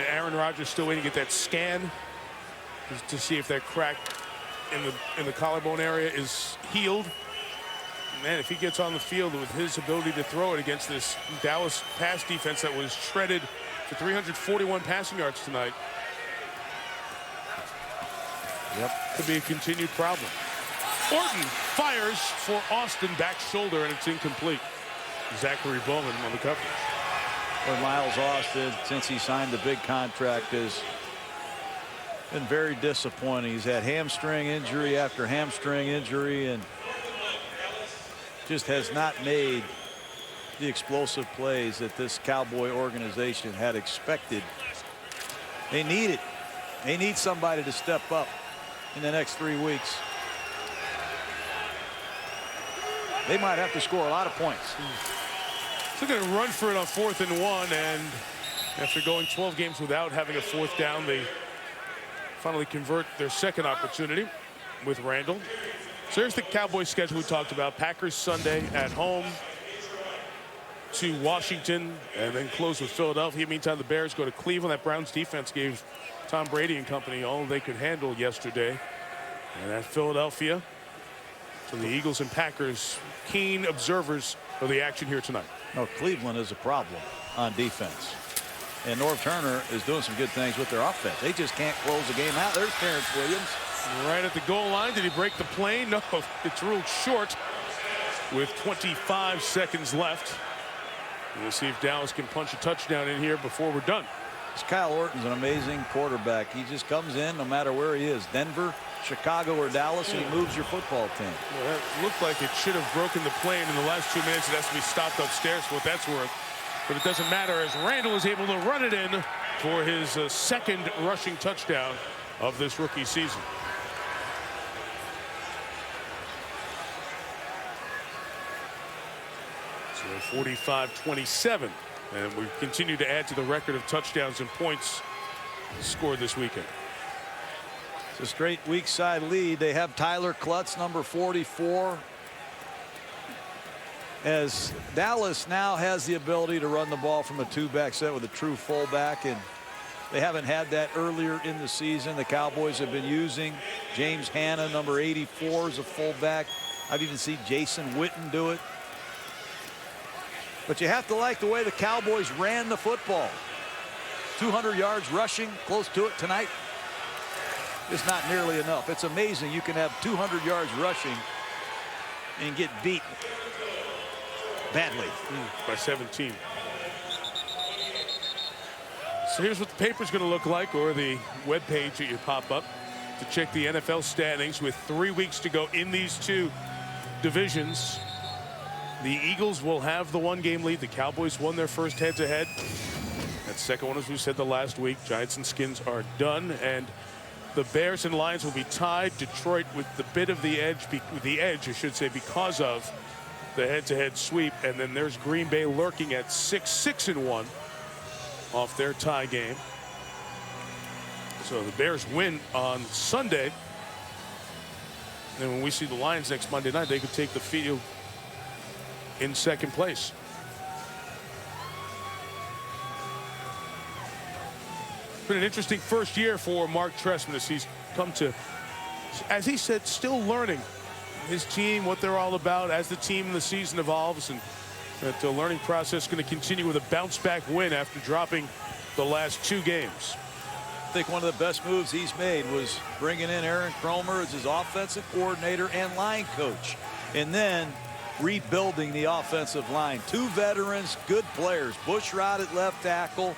Aaron Rodgers still waiting to get that scan to see if that crack in the collarbone area is healed. Man, if he gets on the field with his ability to throw it against this Dallas pass defense that was shredded for 341 passing yards tonight. Yep. Could be a continued problem. Orton fires for Austin, back shoulder, and it's incomplete. Zachary Bowman on the coverage. Well, Miles Austin, since he signed the big contract, has been very disappointing. He's had hamstring injury after hamstring injury and just has not made the explosive plays that this Cowboy organization had expected. They need it. They need somebody to step up in the next 3 weeks. They might have to score a lot of points. So they're going to run for it on 4th and 1, and after going 12 games without having a 4th down, they finally convert their second opportunity with Randall. So here's the Cowboys schedule we talked about. Packers Sunday at home to Washington and then close with Philadelphia. Meantime, the Bears go to Cleveland. That Browns defense gave Tom Brady and company all they could handle yesterday. And at Philadelphia. So the Eagles and Packers, keen observers of the action here tonight. No, Cleveland is a problem on defense. And Norv Turner is doing some good things with their offense. They just can't close the game out. There's Terrence Williams. Right at the goal line. Did he break the play? No, it's ruled short with 25 seconds left. We'll see if Dallas can punch a touchdown in here before we're done. Kyle Orton's an amazing quarterback. He just comes in no matter where he is. Denver, Chicago, or Dallas, and he moves your football team. Well, that looked like it should have broken the plane in the last 2 minutes. It has to be stopped upstairs for what that's worth. But it doesn't matter as Randall is able to run it in for his second rushing touchdown of this rookie season. So 45-27. And we continue to add to the record of touchdowns and points scored this weekend. It's a straight weak side lead. They have Tyler Klutz, number 44. As Dallas now has the ability to run the ball from a two-back set with a true fullback, and they haven't had that earlier in the season. The Cowboys have been using James Hanna, number 84, as a fullback. I've even seen Jason Witten do it. But you have to like the way the Cowboys ran the football. 200 yards rushing, close to it tonight. It's not nearly enough. It's amazing you can have 200 yards rushing and get beat badly. By 17. So here's what the paper's going to look like, or the web page that you pop up to check the NFL standings with 3 weeks to go in these two divisions. The Eagles will have the one-game lead. The Cowboys won their first head-to-head. That second one, as we said the last week, Giants and Skins are done, and the Bears and Lions will be tied. Detroit with the bit of the edge, I should say, because of the head-to-head sweep. And then there's Green Bay lurking at 6-1 off their tie game. So the Bears win on Sunday. And when we see the Lions next Monday night, they could take the field in second place. It's been an interesting first year for Mark Trestman as he's come to, as he said, still learning his team, what they're all about as the team and the season evolves, and that the learning process is going to continue with a bounce-back win after dropping the last 2 games. I think one of the best moves he's made was bringing in Aaron Kromer as his offensive coordinator and line coach, and then rebuilding the offensive line. 2 veterans, good players. Bushrod at left tackle,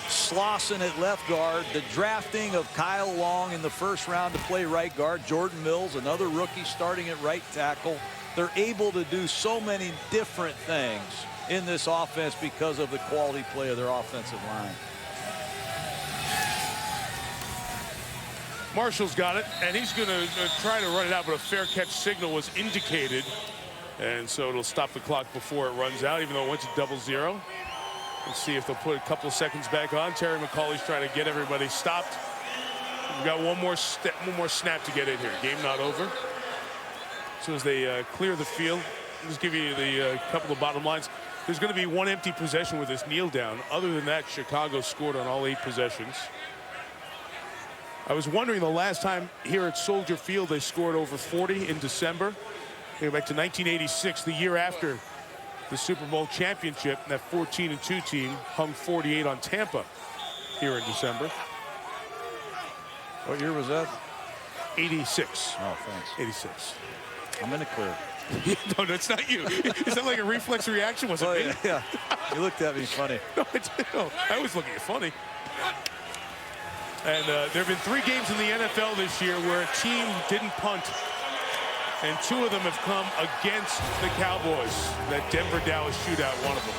Slauson at left guard. The drafting of Kyle Long in the first round to play right guard. Jordan Mills, another rookie, starting at right tackle. They're able to do so many different things in this offense because of the quality play of their offensive line. Marshall's got it, and he's going to try to run it out, but a fair catch signal was indicated, and so it'll stop the clock before it runs out, even though it went to 0-0. Let's see if they'll put a couple of seconds back on. Terry McCauley's trying to get everybody stopped. We've got one more snap to get in here. Game not over. As soon as they clear the field, I'll just give you the couple of bottom lines. There's going to be 1 empty possession with this kneel down. Other than that, Chicago scored on all 8 possessions. I was wondering the last time here at Soldier Field they scored over 40 in December. They go back to 1986, the year after the Super Bowl championship. That 14-2 team hung 48 on Tampa here in December. What year was that? 86. Oh, thanks. 86. I'm in the clear. No, that's not you. Is that like a reflex reaction? Was it me? Yeah. You looked at me funny. No, I was looking at you funny. And there have been 3 games in the NFL this year where a team didn't punt, and 2 of them have come against the Cowboys. That Denver-Dallas shootout, one of them.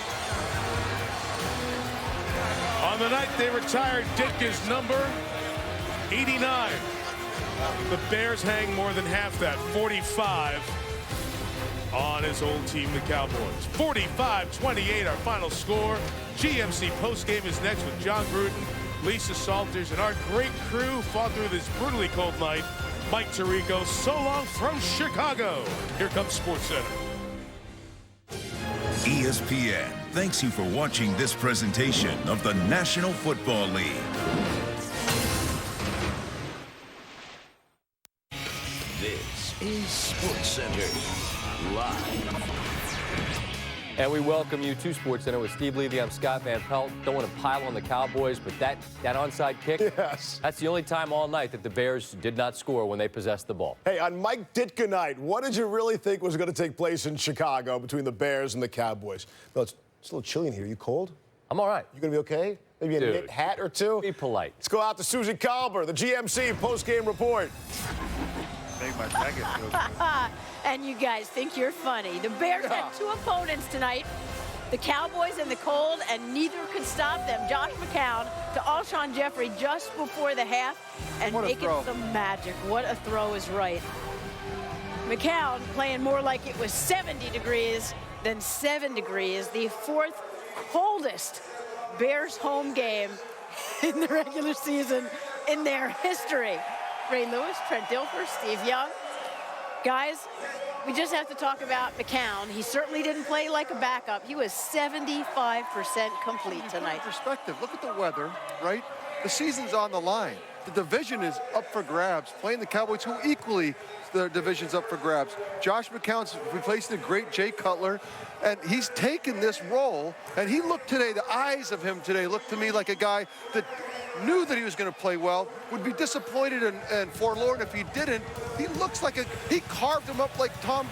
On the night they retired Ditka's number 89. The Bears hang more than half that, 45, on his old team, the Cowboys. 45-28, our final score. GMC postgame is next with John Gruden, Lisa Salters, and our great crew fought through this brutally cold night. Mike Tirico, so long from Chicago. Here comes SportsCenter. ESPN thanks you for watching this presentation of the National Football League. This is SportsCenter Live. And we welcome you to SportsCenter with Steve Levy. I'm Scott Van Pelt. Don't want to pile on the Cowboys, but that onside kick, yes, that's the only time all night that the Bears did not score when they possessed the ball. Hey, on Mike Ditka night, what did you really think was going to take place in Chicago between the Bears and the Cowboys? No, it's a little chilly in here. You cold? I'm all right. You going to be okay? Maybe a knit hat or 2? Be polite. Let's go out to Susie Colber, the GMC postgame report. Make my jacket feel good. And you guys think you're funny. The Bears had 2 opponents tonight, the Cowboys and the Cold, and neither could stop them. Josh McCown to Alshon Jeffery just before the half and making some magic. What a throw is right. McCown playing more like it was 70 degrees than 7 degrees, the 4th coldest Bears home game in the regular season in their history. Ray Lewis, Trent Dilfer, Steve Young. Guys, we just have to talk about McCown. He certainly didn't play like a backup. He was 75% complete tonight. Perspective, look at the weather, right? The season's on the line. The division is up for grabs. Playing the Cowboys, who equally the division's up for grabs. Josh McCown's replaced the great Jay Cutler, and he's taken this role, and he looked today, the eyes of him today looked to me like a guy that knew that he was going to play well, would be disappointed and forlorn if he didn't. He looks like he carved him up like Tom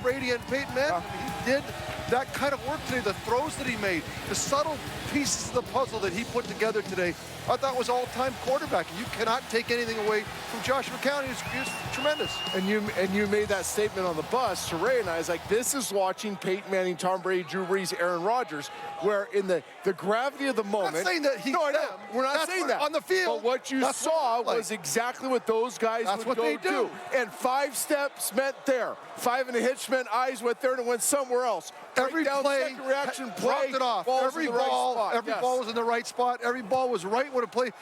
Brady and Peyton Manning. He did that kind of work today, the throws that he made, the subtle pieces of the puzzle that he put together today, I thought was all-time quarterback. You cannot take anything away from Josh McCown. He was tremendous. And you made that statement on the bus to Ray and I. Was like, this is watching Peyton Manning, Tom Brady, Drew Brees, Aaron Rodgers, where in the gravity of the moment. I'm not saying that he. No, I know. We're not saying that on the field. But what you saw was exactly what those guys would go do. And 5 steps meant there. 5 and a hitch meant eyes went there and it went somewhere else. Every play, second reaction play, dropped it off. Every ball was in the right spot. Every ball was right when it played.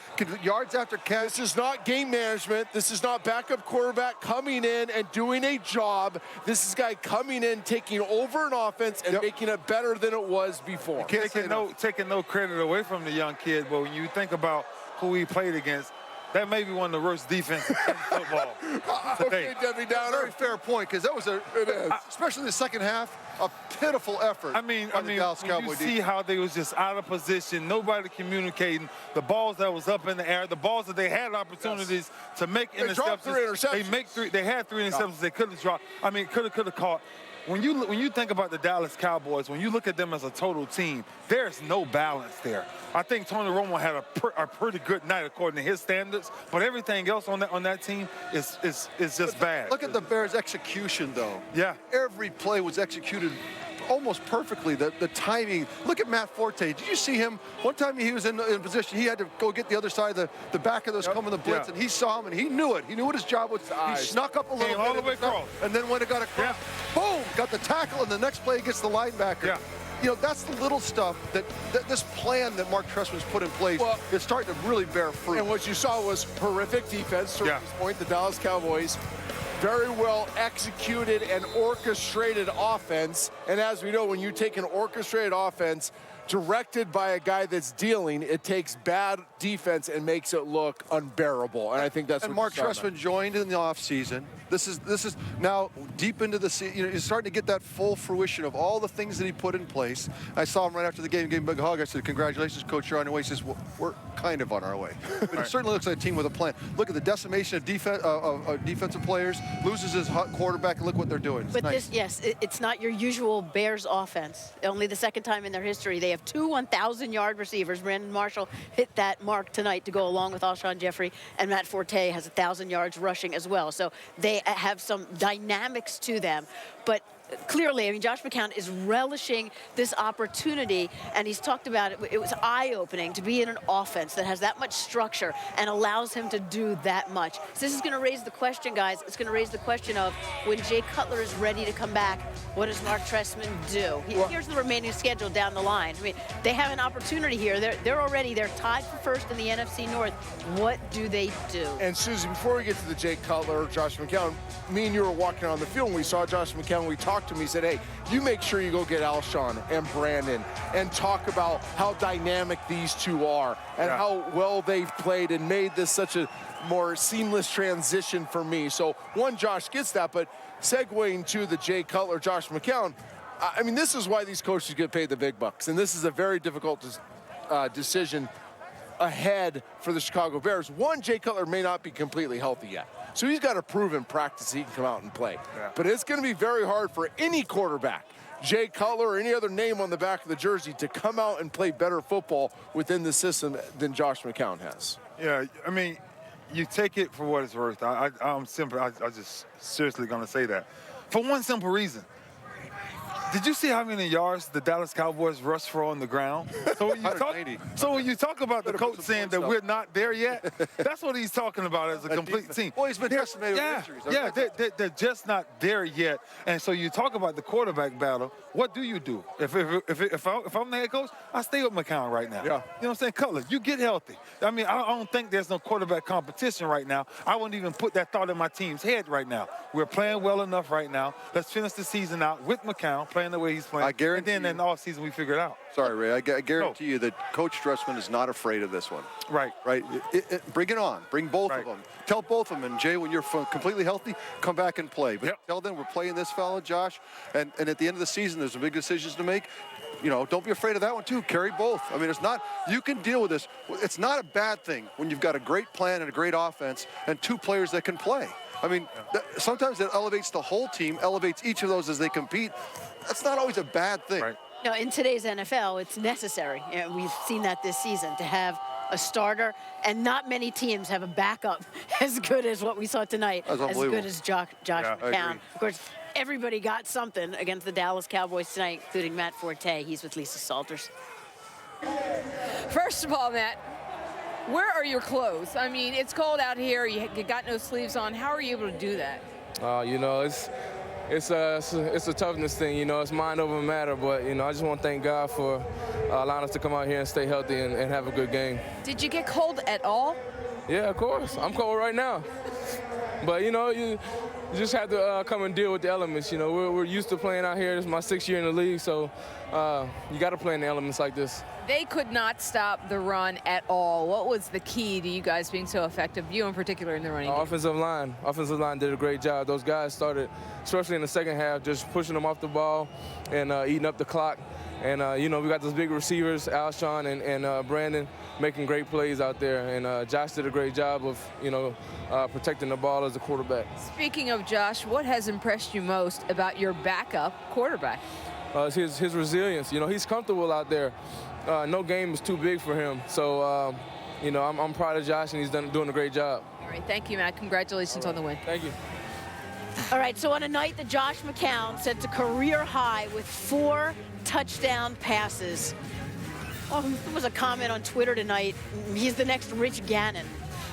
Yards after catch. This is not game management. This is not backup quarterback coming in and doing a job. This is guy coming in, taking over an offense and making it better than it was before. Taking no credit away from the young kid, but when you think about who he played against, that may be one of the worst defenses in football today. Okay, Debbie Downer. Very fair point, because that was especially the second half, a pitiful effort. I mean, when you see how they was just out of position, nobody communicating, the balls that was up in the air, the balls that they had opportunities to make interceptions. They dropped 3 interceptions. They had 3 interceptions they could have dropped. I mean, could have caught. When you think about the Dallas Cowboys, when you look at them as a total team, there's no balance there. I think Tony Romo had a pretty good night according to his standards, but everything else on that team is just bad. Look at the Bears' execution, though. Yeah. Every play was executed almost perfectly. The timing. Look at Matt Forte. Did you see him? One time he was in position. He had to go get the other side of the back of those coming the blitz, and he saw him, and he knew it. He knew what his job was. He snuck up a little bit. All the way across. And then when it got across, boom, got the tackle, and the next play gets the linebacker. Yeah. You know, that's the little stuff that this plan that Mark Trestman's put in place is starting to really bear fruit. And what you saw was horrific defense. To this point, the Dallas Cowboys, very well executed and orchestrated offense. And as we know, when you take an orchestrated offense directed by a guy that's dealing, it takes bad defense and makes it look unbearable. And I think that's and what Mark Trestman joined in the offseason. This is now deep into the season. You know, he's starting to get that full fruition of all the things that he put in place. I saw him right after the game, gave him a big hug. I said, "Congratulations, Coach, you're on your way." He says, well, "We're kind of on our way." But it certainly looks like a team with a plan. Look at the decimation of defensive players. Loses his quarterback, and look what they're doing. It's but nice. it's not your usual Bears offense. Only the second time in their history they have 2 1,000-yard receivers. Brandon Marshall hit that mark tonight to go along with Alshon Jeffery, and Matt Forte has 1,000 yards rushing as well. So they have some dynamics to them, but clearly, I mean, Josh McCown is relishing this opportunity, and he's talked about it. It was eye-opening to be in an offense that has that much structure and allows him to do that much. So this is going to raise the question, guys. It's going to raise the question of when Jay Cutler is ready to come back, what does Mark Trestman do? Here's the remaining schedule down the line. I mean, they have an opportunity here. They're tied for first in the NFC North. What do they do? And Susie, before we get to the Jay Cutler, Josh McCown, me and you were walking on the field and we saw Josh McCown. We talked to him. He said, "Hey, you make sure you go get Alshon and Brandon and talk about how dynamic these two are and how well they've played and made this such a more seamless transition for me." So one, Josh gets that, but segueing to the Jay Cutler, Josh McCown, I mean, this is why these coaches get paid the big bucks, and this is a very difficult decision ahead for the Chicago Bears. One, Jay Cutler may not be completely healthy yet. So he's got to prove in practice he can come out and play. But it's going to be very hard for any quarterback, Jay Cutler or any other name on the back of the jersey, to come out and play better football within the system than Josh McCown has. Yeah, I mean, you take it for what it's worth. I'm just seriously going to say that. For one simple reason. Did you see how many yards the Dallas Cowboys rushed for on the ground? So when you talk about the coach saying that we're not there yet, that's what he's talking about as a complete team. Well, he's been decimated with injuries. Yeah, they're just not there yet. And so you talk about the quarterback battle. What do you do? If I'm the head coach, I stay with McCown right now. Yeah. You know what I'm saying? Cutler, you get healthy. I mean, I don't think there's no quarterback competition right now. I wouldn't even put that thought in my team's head right now. We're playing well enough right now. Let's finish the season out with McCown playing the way he's playing. I guarantee and then in the offseason we figure it out. Sorry, Ray. I guarantee you that Coach Dressman is not afraid of this one. Right. Right. Bring it on. Bring both of them. Tell both of them. And Jay, when you're completely healthy, come back and play. But tell them we're playing this fella, Josh. And at the end of the season, there's some big decisions to make. You know, don't be afraid of that one too. Carry both. I mean, it's not. You can deal with this. It's not a bad thing when you've got a great plan and a great offense and two players that can play. I mean, sometimes it elevates the whole team, elevates each of those as they compete. That's not always a bad thing. Right. No, in today's NFL, it's necessary. You know, we've seen that this season, to have a starter, and not many teams have a backup as good as what we saw tonight, as good as Josh McCown. Of course, everybody got something against the Dallas Cowboys tonight, including Matt Forte. He's with Lisa Salters. First of all, Matt, where are your clothes? I mean, it's cold out here. You got no sleeves on. How are you able to do that? You know, it's a toughness thing. You know, it's mind over matter. But you know, I just want to thank God for allowing us to come out here and stay healthy and have a good game. Did you get cold at all? Yeah, of course. I'm cold right now. But you know, you just have to come and deal with the elements. You know, we're used to playing out here. This is my 6th year in the league, so you got to play in the elements like this. They could not stop the run at all. What was the key to you guys being so effective, you in particular, in the running game? Offensive line did a great job. Those guys started, especially in the second half, just pushing them off the ball and eating up the clock. And, you know, we got those big receivers, Alshon and Brandon, making great plays out there. And Josh did a great job of, you know, protecting the ball as a quarterback. Speaking of Josh, what has impressed you most about your backup quarterback? His resilience. You know, he's comfortable out there. No game is too big for him. So, you know, I'm proud of Josh, and he's doing a great job. All right, thank you, Matt. Congratulations on the win. Thank you. All right, so on a night that Josh McCown sets a career high with 4 touchdown passes. Oh, there was a comment on Twitter tonight, he's the next Rich Gannon.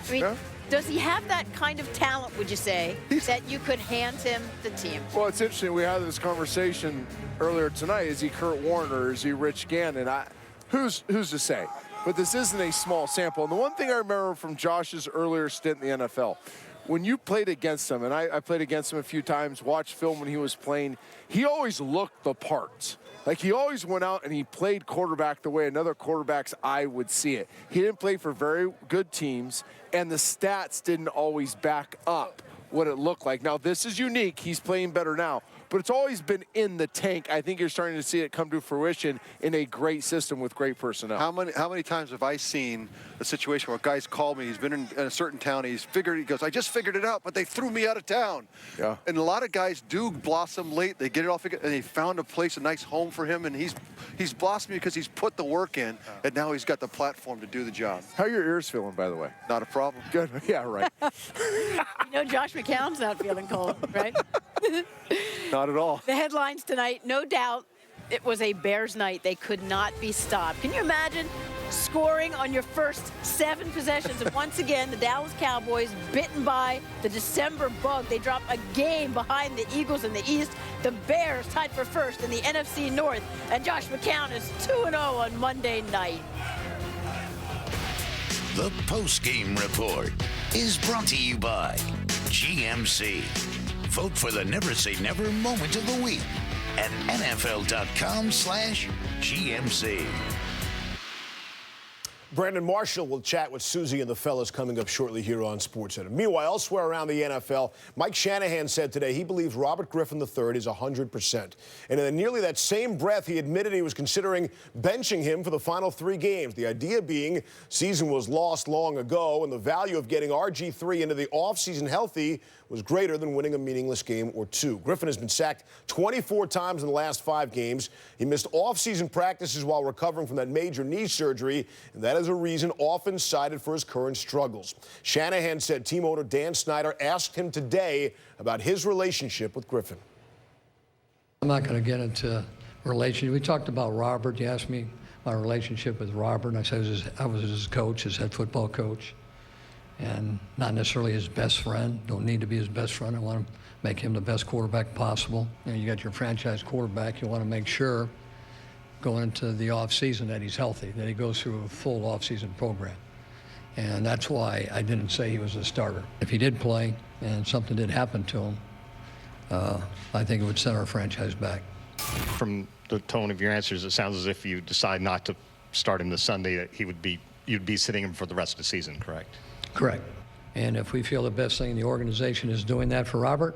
I mean, does he have that kind of talent, would you say, that you could hand him the team? Well, it's interesting. We had this conversation earlier tonight. Is he Kurt Warner or is he Rich Gannon? Who's to say? But this isn't a small sample. And the one thing I remember from Josh's earlier stint in the NFL, when you played against him, and I played against him a few times, watched film when he was playing, he always looked the part. Like, he always went out and he played quarterback the way another quarterback's eye would see it. He didn't play for very good teams, and the stats didn't always back up what it looked like. Now, this is unique. He's playing better now. But it's always been in the tank. I think you're starting to see it come to fruition in a great system with great personnel. How many times have I seen a situation where guys call me, he's been in a certain town, he goes, I just figured it out, but they threw me out of town. Yeah. And a lot of guys do blossom late. They get it all figured, and they found a place, a nice home for him, and he's blossoming because he's put the work in, and now he's got the platform to do the job. How are your ears feeling, by the way? Not a problem. Good. Yeah, right. You know Josh McCown's not feeling cold, right? Not at all. The headlines tonight, no doubt it was a Bears night. They could not be stopped. Can you imagine scoring on your first 7 possessions? And once again, the Dallas Cowboys bitten by the December bug. They drop a game behind the Eagles in the East. The Bears tied for first in the NFC North. And Josh McCown is 2-0 on Monday night. The post-game report is brought to you by GMC. Vote for the Never Say Never moment of the week at NFL.com/GMC. Brandon Marshall will chat with Susie and the fellas coming up shortly here on SportsCenter. Meanwhile, elsewhere around the NFL, Mike Shanahan said today he believes Robert Griffin III is 100%. And in nearly that same breath, he admitted he was considering benching him for the final 3 games. The idea being season was lost long ago, and the value of getting RG3 into the offseason healthy was greater than winning a meaningless game or 2. Griffin has been sacked 24 times in the last 5 games. He missed off-season practices while recovering from that major knee surgery, and that is a reason often cited for his current struggles. Shanahan said team owner Dan Snyder asked him today about his relationship with Griffin. I'm not going to get into relationship. We talked about Robert. You asked me my relationship with Robert, and I said I was his coach, his head football coach, and not necessarily his best friend. Don't need to be his best friend. I want to make him the best quarterback possible. You got your franchise quarterback. You want to make sure going into the off-season that he's healthy, that he goes through a full off-season program. And that's why I didn't say he was a starter. If he did play and something did happen to him, I think it would set our franchise back. From the tone of your answers, it sounds as if you decide not to start him this Sunday, that you'd be sitting him for the rest of the season, correct? Correct. And if we feel the best thing in the organization is doing that for Robert,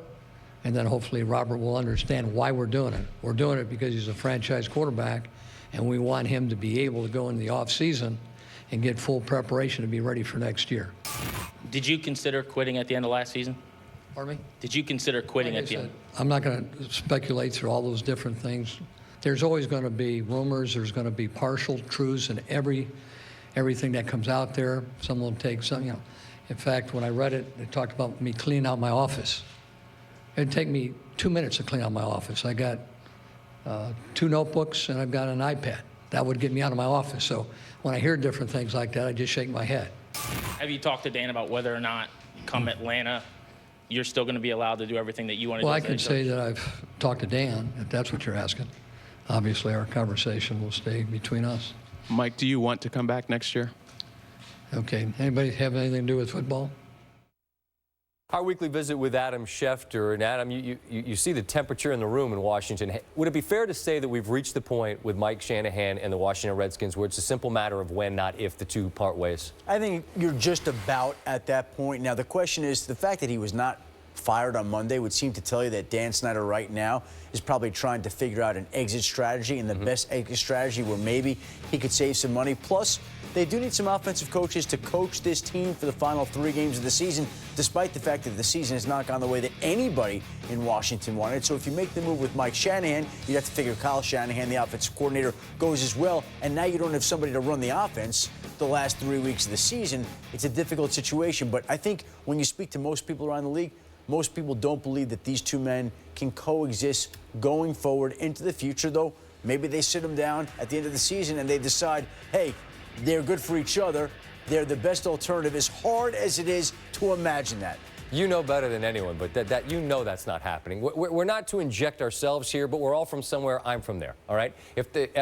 and then hopefully Robert will understand why we're doing it. We're doing it because he's a franchise quarterback, and we want him to be able to go in the offseason and get full preparation to be ready for next year. Did you consider quitting at the end of last season? Pardon me? Did you consider quitting at the end? I'm not going to speculate through all those different things. There's always going to be rumors. There's going to be partial truths in everything that comes out there. Someone will take some, In fact, when I read it, it talked about me cleaning out my office. It'd take me 2 minutes to clean out my office. I got 2 notebooks and I've got an iPad. That would get me out of my office. So when I hear different things like that, I just shake my head. Have you talked to Dan about whether or not come Atlanta, you're still going to be allowed to do everything that you want to do? Well, I can say that I've talked to Dan, if that's what you're asking. Obviously, our conversation will stay between us. Mike, do you want to come back next year? Okay. Anybody have anything to do with football? Our weekly visit with Adam Schefter. And Adam, you see the temperature in the room in Washington. Would it be fair to say that we've reached the point with Mike Shanahan and the Washington Redskins where it's a simple matter of when, not if, the two part ways? I think you're just about at that point. Now, the question is, the fact that he was not fired on Monday would seem to tell you that Dan Snyder right now is probably trying to figure out an exit strategy, and the best exit strategy where maybe he could save some money. Plus, they do need some offensive coaches to coach this team for the final 3 games of the season, despite the fact that the season has not gone the way that anybody in Washington wanted. So if you make the move with Mike Shanahan, you'd have to figure Kyle Shanahan, the offensive coordinator, goes as well. And now you don't have somebody to run the offense the last 3 weeks of the season. It's a difficult situation. But I think when you speak to most people around the league, most people don't believe that these two men can coexist going forward into the future, though. Maybe they sit them down at the end of the season and they decide, hey, they're good for each other. They're the best alternative, as hard as it is to imagine that. You know better than anyone, but that you know that's not happening. We're not to inject ourselves here, but we're all from somewhere. I'm from there, all right?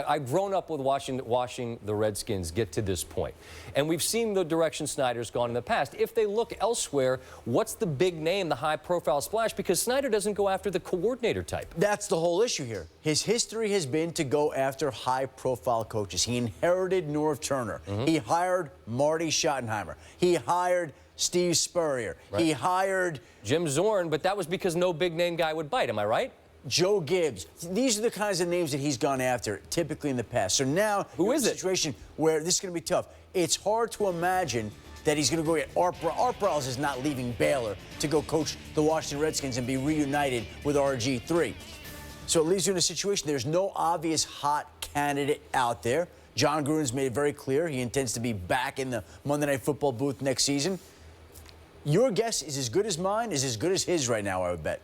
I've grown up with watching the Redskins get to this point. And we've seen the direction Snyder's gone in the past. If they look elsewhere, what's the big name, the high-profile splash? Because Snyder doesn't go after the coordinator type. That's the whole issue here. His history has been to go after high-profile coaches. He inherited Norv Turner. He hired Marty Schottenheimer. He hired Steve Spurrier. Right. He hired Jim Zorn, but that was because no big-name guy would bite. Am I right? Joe Gibbs. These are the kinds of names that he's gone after, typically in the past. So now, who is it? A situation where this is going to be tough. It's hard to imagine that he's going to go get Art Briles is not leaving Baylor to go coach the Washington Redskins and be reunited with RG3. So it leaves you in a situation, there's no obvious hot candidate out there. John Gruden's made it very clear he intends to be back in the Monday Night Football booth next season. Your guess is as good as mine, is as good as his right now, I would bet.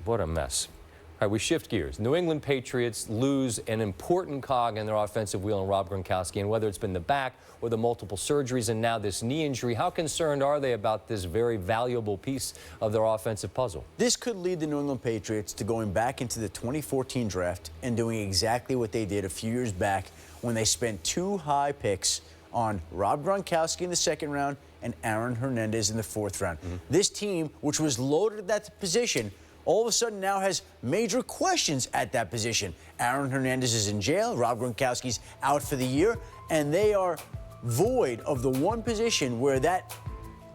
What a mess. All right, we shift gears. New England Patriots lose an important cog in their offensive wheel in Rob Gronkowski, and whether it's been the back or the multiple surgeries and now this knee injury, how concerned are they about this very valuable piece of their offensive puzzle? This could lead the New England Patriots to going back into the 2014 draft and doing exactly what they did a few years back when they spent 2 high picks on Rob Gronkowski in the 2nd round and Aaron Hernandez in the 4th round. This team, which was loaded at that position, all of a sudden now has major questions at that position. Aaron Hernandez is in jail. Rob Gronkowski's out for the year. And they are void of the one position where that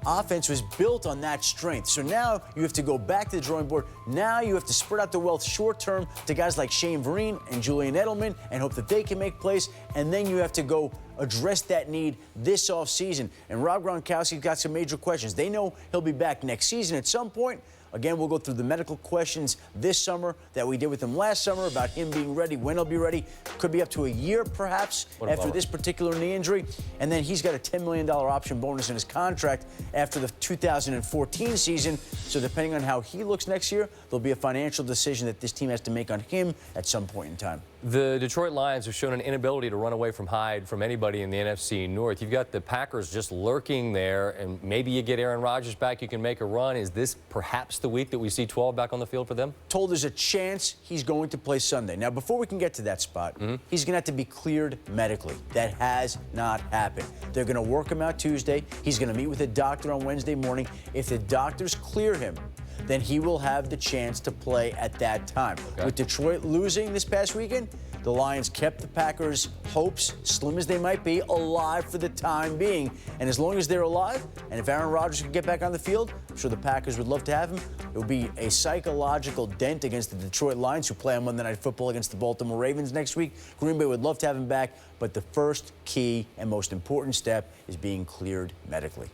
offense was built on that strength. So now you have to go back to the drawing board. Now you have to spread out the wealth short term to guys like Shane Vereen and Julian Edelman and hope that they can make plays. And then you have to go address that need this offseason. And Rob Gronkowski's got some major questions. They know he'll be back next season at some point. Again, we'll go through the medical questions this summer that we did with him last summer about him being ready, when he'll be ready. Could be up to a year, perhaps, after this particular knee injury. And then he's got a $10 million option bonus in his contract after the 2014 season. So depending on how he looks next year, there'll be a financial decision that this team has to make on him at some point in time. The Detroit Lions have shown an inability to run away from hide from anybody in the NFC North. You've got the Packers just lurking there, and maybe you get Aaron Rodgers back, you can make a run. Is this perhaps the week that we see 12 back on the field for them? Told there's a chance he's going to play Sunday. Now, before we can get to that spot, he's going to have to be cleared medically. That has not happened. They're going to work him out Tuesday. He's going to meet with a doctor on Wednesday morning. If the doctors clear him, then he will have the chance to play at that time. Okay. With Detroit losing this past weekend, the Lions kept the Packers' hopes, slim as they might be, alive for the time being. And as long as they're alive, and if Aaron Rodgers can get back on the field, I'm sure the Packers would love to have him. It would be a psychological dent against the Detroit Lions, who play on Monday Night Football against the Baltimore Ravens next week. Green Bay would love to have him back, but the first key and most important step is being cleared medically.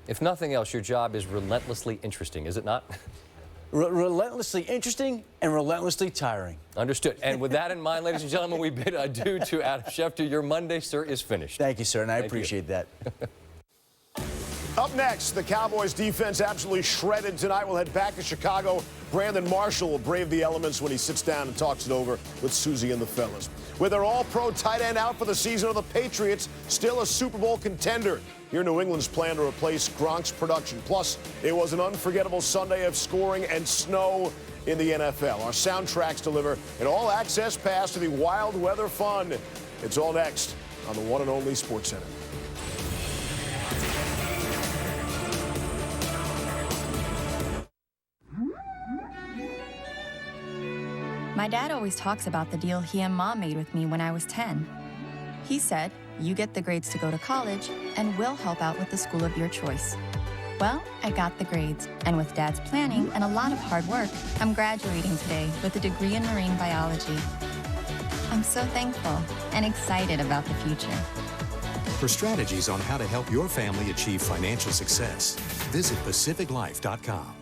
If nothing else, your job is relentlessly interesting, is it not? Relentlessly interesting and relentlessly tiring. Understood. And with that in mind, ladies and gentlemen, we bid adieu to Adam Schefter. Your Monday, sir, is finished. Thank you, sir, and I appreciate that. Up next, the Cowboys defense absolutely shredded tonight. We'll head back to Chicago. Brandon Marshall will brave the elements when he sits down and talks it over with Susie and the fellas. With their all-pro tight end out for the season, are the Patriots still a Super Bowl contender? Here, New England's plan to replace Gronk's production. Plus, it was an unforgettable Sunday of scoring and snow in the NFL. Our soundtracks deliver an all-access pass to the wild weather fun. It's all next on the one and only SportsCenter. My dad always talks about the deal he and Mom made with me when I was 10. He said, you get the grades to go to college, and we'll help out with the school of your choice. Well, I got the grades, and with Dad's planning and a lot of hard work, I'm graduating today with a degree in marine biology. I'm so thankful and excited about the future. For strategies on how to help your family achieve financial success, visit PacificLife.com.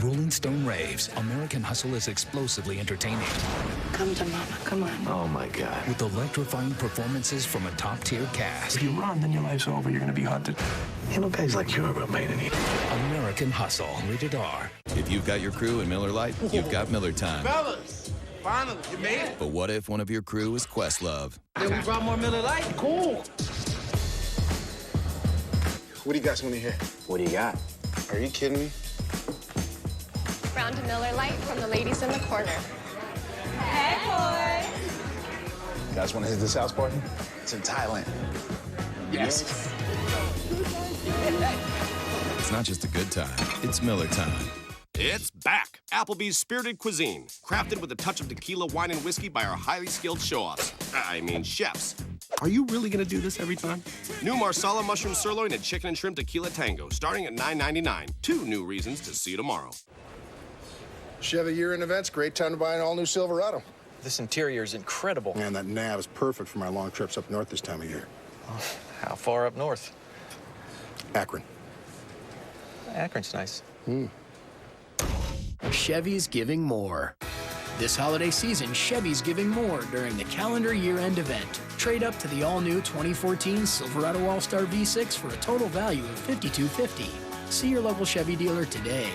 Rolling Stone raves. American Hustle is explosively entertaining. Come to mama, come on. Oh my God. With electrifying performances from a top-tier cast. If you run, then your life's over. You're gonna be hunted. Ain't no guys like you ever made any. American Hustle. Rated R. If you've got your crew in Miller Lite, you've got Miller time. Fellas, finally, you made it. But what if one of your crew is Questlove? Then we brought more Miller Lite. Cool. What do you guys want to hear? What do you got? Are you kidding me? Round to Miller Lite from the ladies in the corner. Hey, boys. You guys want to hit this house party? It's in Thailand. Yes. It's not just a good time, it's Miller time. It's back. Applebee's Spirited Cuisine. Crafted with a touch of tequila, wine, and whiskey by our highly skilled show-offs. I mean, chefs. Are you really going to do this every time? New Marsala mushroom sirloin and chicken and shrimp tequila tango, starting at $9.99. 2 new reasons to see you tomorrow. Chevy year-end events, great time to buy an all-new Silverado. This interior is incredible. Man, that nav is perfect for my long trips up north this time of year. Oh, how far up north? Akron. Akron's nice. Chevy's giving more. This holiday season, Chevy's giving more during the calendar year-end event. Trade up to the all-new 2014 Silverado All-Star V6 for a total value of $52.50. See your local Chevy dealer today.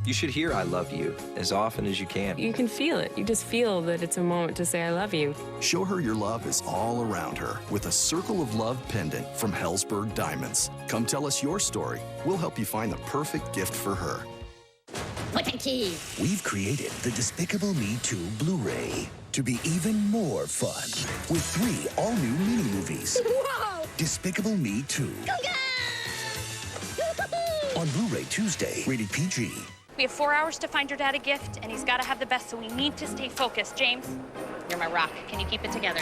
You should hear I love you as often as you can. You can feel it. You just feel that it's a moment to say I love you. Show her your love is all around her with a Circle of Love pendant from Hellsberg Diamonds. Come tell us your story. We'll help you find the perfect gift for her. We've created the Despicable Me 2 Blu-ray to be even more fun with 3 all-new mini-movies. Whoa! Despicable Me 2. On Blu-ray Tuesday, rated PG. We have 4 hours to find your dad a gift, and he's got to have the best, so we need to stay focused. James, you're my rock. Can you keep it together?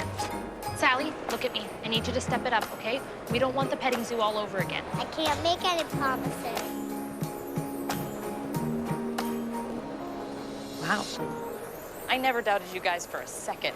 Sally, look at me. I need you to step it up, okay? We don't want the petting zoo all over again. I can't make any promises. Wow. I never doubted you guys for a second.